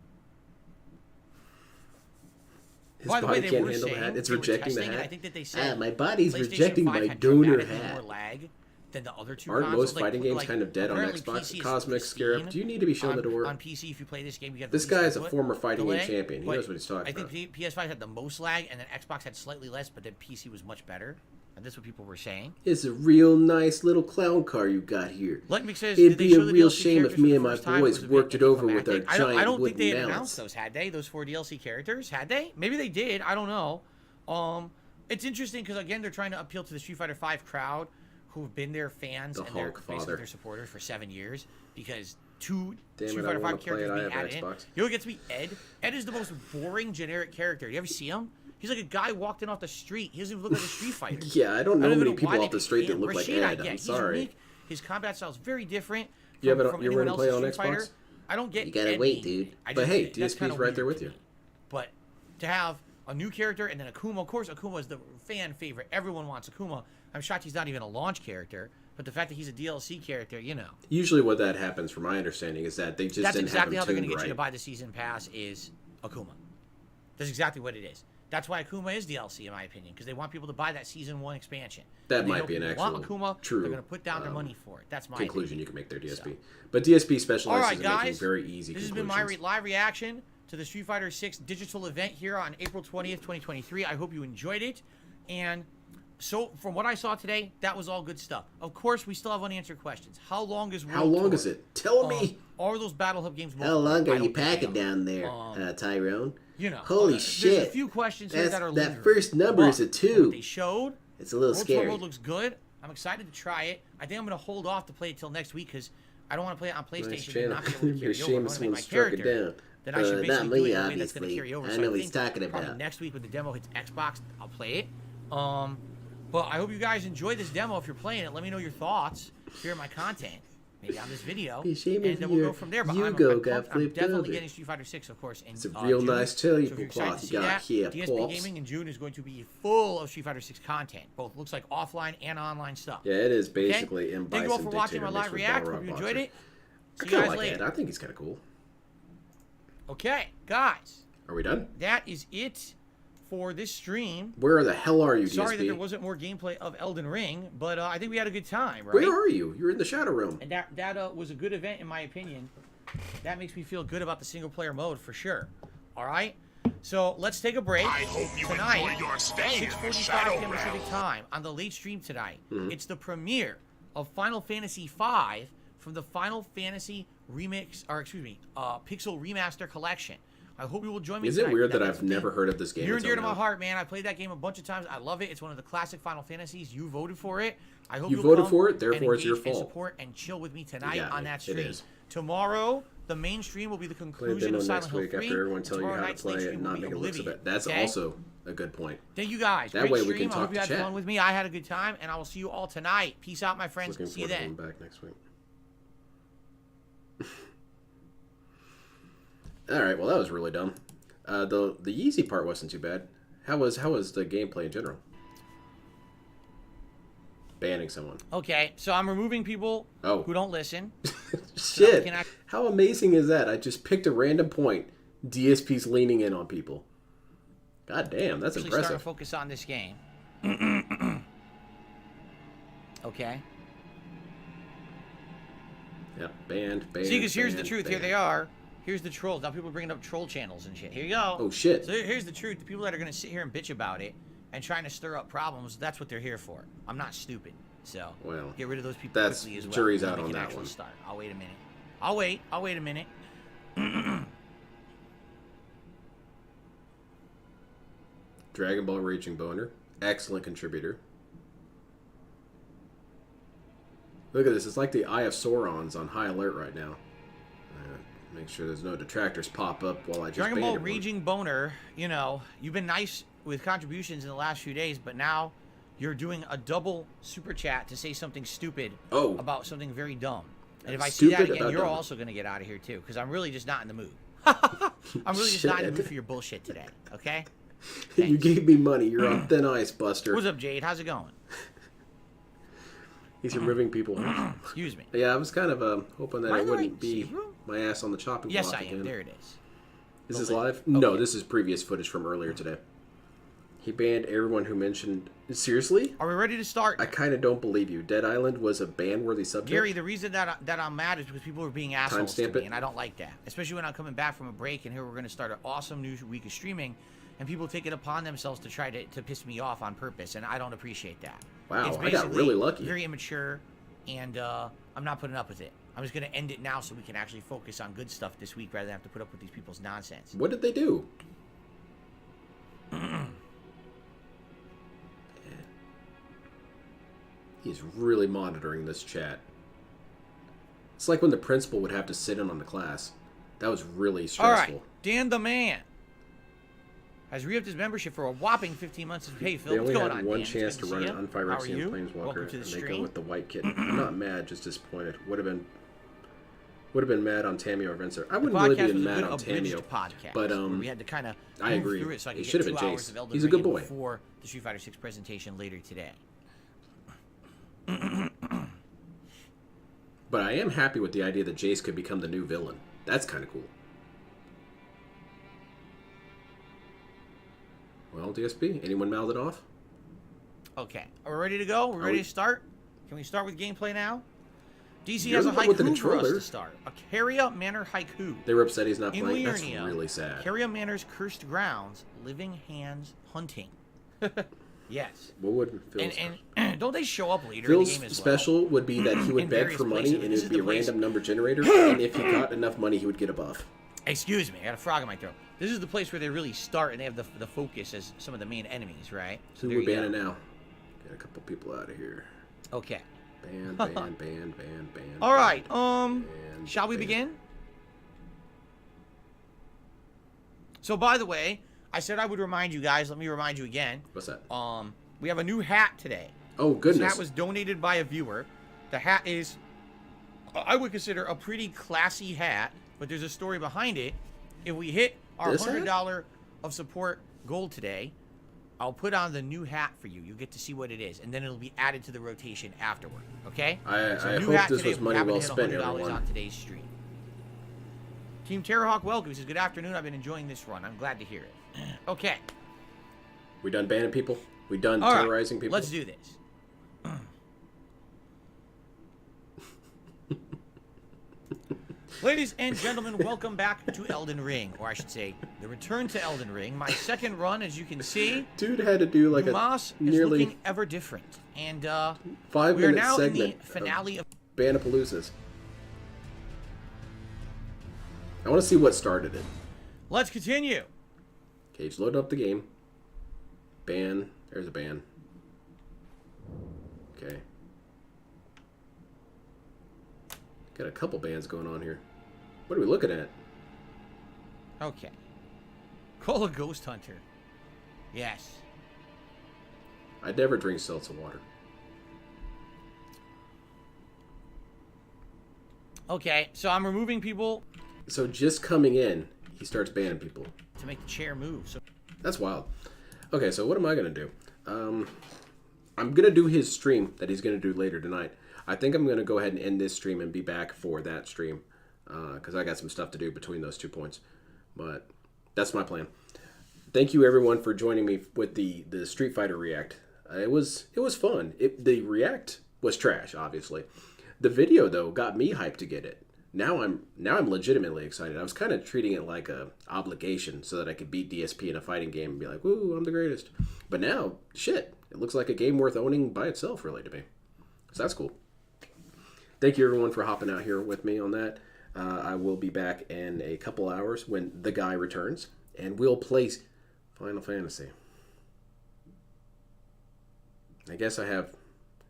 His By the way, body they can't were handle the saying hat. It's they were rejecting the testing, and I hat. think that they said my body's PlayStation rejecting 5 my had donor dramatically hat. more lag than the other two Aren't consoles. most fighting games kind of dead on apparently Xbox? PC is Cosmic Scarab, pristine do you need to be shown the door? On PC, if you play this game, you get This the least guy is a input former fighting game delay, champion. He but knows what he's talking I about. think PS5 had the most lag, and then Xbox had slightly less, but then PC was much better. And that's what people were saying. It's a real nice little clown car you got here. Like Mick says, It'd did they be a show the real DLC shame if characters me for and the my first time? boys Was it worked it over with our anticlimactic? I don't think they had giant announced those, had they? Those 4 DLC characters, had they? Maybe they did. I don't know. It's interesting because again, they're trying to appeal to the Street Fighter V crowd, who've been their fans The and their, Hulk basically father. their supporters for 7 years. Because 2 Damn Street it, I Fighter wanna V play it. characters I being have added in. Xbox. You know what gets me? Ed. Ed is the most boring generic character. You ever see him? He's like a guy walked in off the street. He doesn't even look like a Street Fighter. Yeah, I don't know even many why people they off the picked street that him. look like Rashid, I Ed. get. I'm He's sorry. unique. His combat style is very different You have it- from you anyone ever play else's on Street Fighter. Xbox? I don't get You gotta Ed wait, being- dude. I But just- hey, that's DSP's kinda right there weird with to you. me. But to have a new character and then Akuma, of course, Akuma is the fan favorite. Everyone wants Akuma. I'm shocked he's not even a launch character. But the fact that he's a DLC character, you know. Usually what that happens, from my understanding, is that they just That's didn't exactly how have they're him going to tuned get you to right. buy the season pass is Akuma. That's exactly what it is. That's why Akuma is DLC, in my opinion, because they want people to buy that Season 1 expansion. That And they might know be an people want actual Akuma, true, they're going to put down their money for it. That's my conclusion opinion. you can make there, DSP. So. But DSP All specializes right, in making guys. very easy This has conclusions. been my live reaction to the Street Fighter 6 digital event here on April 20th, 2023. I hope you enjoyed it. And So from what I saw today, that was all good stuff. Of course, we still have unanswered questions. How long is World How long Tour? is it? Tell me. Are those Battle Hub games? How long are I you don't think packing they are. down there, Tyrone? You know, Holy there's shit. a few questions here That's, that are that lingering. first number is a But 2. what they showed. It's a little World Tour scary. mode looks good. I'm excited to try it. I think I'm going to hold off to play it till next week because I don't want to play it on PlayStation Nice and channel. not be able to It'd be carry a over. I shame want if to make my someone struck it character. down. Then I should basically Not do me, it in a way that's obviously. going to carry over. I So know what think he's talking probably about. next week when the demo hits Xbox, I'll play it. But I hope you guys enjoy this demo. If you're playing it, let me know your thoughts. Share my content. Maybe on this video, Be a shame and if then we'll your go from there. But Yugo I'm got flipped definitely over. getting Street Fighter 6, of course. In, It's a real June. nice So tail if you're excited cloth to you see got that, here, DSP pops. Gaming in June is going to be full of Street Fighter 6 content, both looks like offline and online stuff. Yeah, it is Okay? basically in Thank you all for watching my live react. Hope you enjoyed it. See you guys like later. Ed. I think he's kind of cool. Okay, guys, Are we done? that is it for this stream. Where the hell are you, Sorry DSP? that there wasn't more gameplay of Elden Ring, but I think we had a good time, right? Where are you? You're in the Shadow Realm. And that was a good event, in my opinion. That makes me feel good about the single-player mode, for sure. All right? So, let's take a break. I hope you tonight, enjoy your stay in the 6:45 Shadow p.m. Realm. Pacific time, on the late stream tonight. Mm-hmm. It's the premiere of Final Fantasy V from the Final Fantasy Remix, or excuse me, Pixel Remaster Collection. I hope you will join me Is tonight. it weird that That's I've the thing. never heard of this game? Near and dear to until my now? heart, man. I played that game a bunch of times. I love it. It's one of the classic Final Fantasies. You voted for it. I hope You you'll voted come for it, and therefore it's your engage and fault. support and chill with me tonight Yeah, on that it stream. is. Tomorrow, the main stream will be the Play a conclusion demo of Silent next Hill week 3. after everyone tell you Tomorrow how to night's late play it stream and will not be make it look so Oblivion, bad. That's okay? also a good point. Thank you guys. That Great way we stream. can I talk hope you to had chat. fun with me. I had a good time, and I will see you all tonight. Peace out, my friends. Looking See you forward to then. coming back next week. All right, well that was really dumb. The Yeezy part wasn't too bad. How was the gameplay in general? Banning someone. Okay, so I'm removing people who don't listen. Shit. can I- How amazing is that? I just picked a random point. DSP's leaning in on people. God damn, that's Actually start to impressive. focus on this game. Okay. Yeah, banned. See, because here's the truth. Here they are. Here's the trolls. Now people are bringing up troll channels and shit. Here you go. Oh shit. So here's the truth. The people that are going to sit here and bitch about it and trying to stir up problems, that's what they're here for. I'm not stupid. So Well, get rid of those people that's- quickly as well. jury's Then out we on can that actually one. Start. I'll wait a minute. I'll wait a minute. Dragon Ball Raging Boner. Excellent contributor. Look at this. It's like the Eye of Sauron's on high alert right now. Make sure there's no detractors pop up while I just Dragon ban Ball everyone. Raging Boner, you know, you've been nice with contributions in the last few days, but now you're doing a double super chat to say something stupid about something very dumb. And if I see that Stupid again, about you're dumb. also going to get out of here too, because I'm really just not in the mood. I'm really just not in the mood Shit. for your bullshit today, okay? You gave me money. You're on thin ice, Buster. What's up, Jade? How's it going? He's removing people. Excuse me. Yeah, I was kind of hoping that Am I it in the wouldn't right be seat room? my ass on the chopping Yes, block I again. am. There it is. Is this Okay. live? No, this is previous footage from earlier today. He banned everyone who mentioned... Seriously? Are we ready to start? I kind of don't believe you. Dead Island was a ban-worthy subject? Gary, the reason that I'm mad is because people are being assholes to Timestamp me, it. and I don't like that. Especially when I'm coming back from a break, and here we're going to start an awesome new week of streaming, and people take it upon themselves to try to piss me off on purpose, and I don't appreciate that. Wow, It's I got basically really lucky. Very immature, and I'm not putting up with it. I'm just going to end it now so we can actually focus on good stuff this week rather than have to put up with these people's nonsense. What did they do? He's really monitoring this chat. It's like when the principal would have to sit in on the class. That was really All stressful. right, Dan the Man has re-upped his membership for a whopping 15 months. Hey, Phil, They what's only going had on, one Dan? It's chance good to run see an ya. Unfire How are you? Rexian Planeswalker, Welcome to the and they go stream. with the white kit. I'm not mad, just disappointed. Would have been mad on Tamio or Vincent. I wouldn't really podcast be was a mad good on abridged Tamio. podcast, But where we had to kind of I agree. through it so I It could should get have 2 been hours Jace. of Elden He's a good Ring boy. before the Street Fighter 6 presentation later today. But I am happy with the idea that Jace could become the new villain. That's kind of cool. Well, DSP, anyone mouth it off? Okay, are we ready to go? We're Are ready we- to start? Can we start with gameplay now? DC You're has a the one with the haiku for us controller. to start. A Caria Manor haiku. They were upset he's not In playing. That's Liurnia, really sad. Caria Manor's cursed grounds, living hands hunting. Yes. What would Phil's And don't they show up later in the Phil's game as special would be that he would In beg various for money places. and it This would is be a the place- random number generator, and if he got enough money, he would get a buff. well? Excuse me, I got a frog in my throat. This is the place where they really start and they have the focus as some of the main enemies, right? So Who there we're you go. banning now? Get a couple people out of here. Okay. Ban. All right. ban, Shall we ban. begin? So, by the way, I said I would remind you guys. Let me remind you again. What's that? We have a new hat today. Oh, This goodness. hat was donated by a viewer. The hat is, I would consider, a pretty classy hat, but there's a story behind it. If we hit our This hat? $100 of support goal today, I'll put on the new hat for you. You get to see what it is, and then it'll be added to the rotation afterward. Okay? I new hope hat this today. was We money haven't well hit spent, $100 everyone. on today's stream. Team Terrorhawk welcome. He says, good afternoon. I've been enjoying this run. I'm glad to hear it. Okay. We done banning people? We done All right, terrorizing people? let's do this. Ladies and gentlemen, welcome back to Elden Ring, or I should say, the return to Elden Ring. My second run, as you can see, Dude had to do like Moss a is nearly looking ever different. And 5 we are minute now in the segment finale of... Banapaloozas. I want to see what started it. Let's continue. Cage, load up the game. Ban. There's a ban. Okay. Got a couple bans going on here. What are we looking at? Okay. Call a ghost hunter. Yes. I'd never drink seltzer water. Okay, so I'm removing people So just coming in, he starts banning people. to make the chair move. So That's wild. Okay, so what am I going to do? I'm going to do his stream that he's going to do later tonight. I think I'm going to go ahead and end this stream and be back for that stream. Because I got some stuff to do between those 2 points. But that's my plan. Thank you everyone for joining me with the Street Fighter React. It was fun. The React was trash, obviously. The video though got me hyped to get it. Now I'm legitimately excited. I was kind of treating it like a obligation so that I could beat DSP in a fighting game and be like, "Woo, I'm the greatest." But now, shit, it looks like a game worth owning by itself, really, to me. So that's cool. Thank you everyone for hopping out here with me on that. I will be back in a couple hours when the guy returns, and we'll play Final Fantasy. I guess I have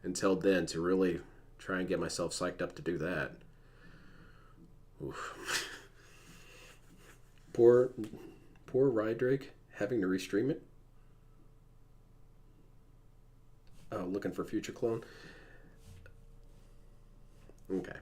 until then to really try and get myself psyched up to do that. Oof. poor Rydrake having to restream it. Oh, looking for future clone. Okay.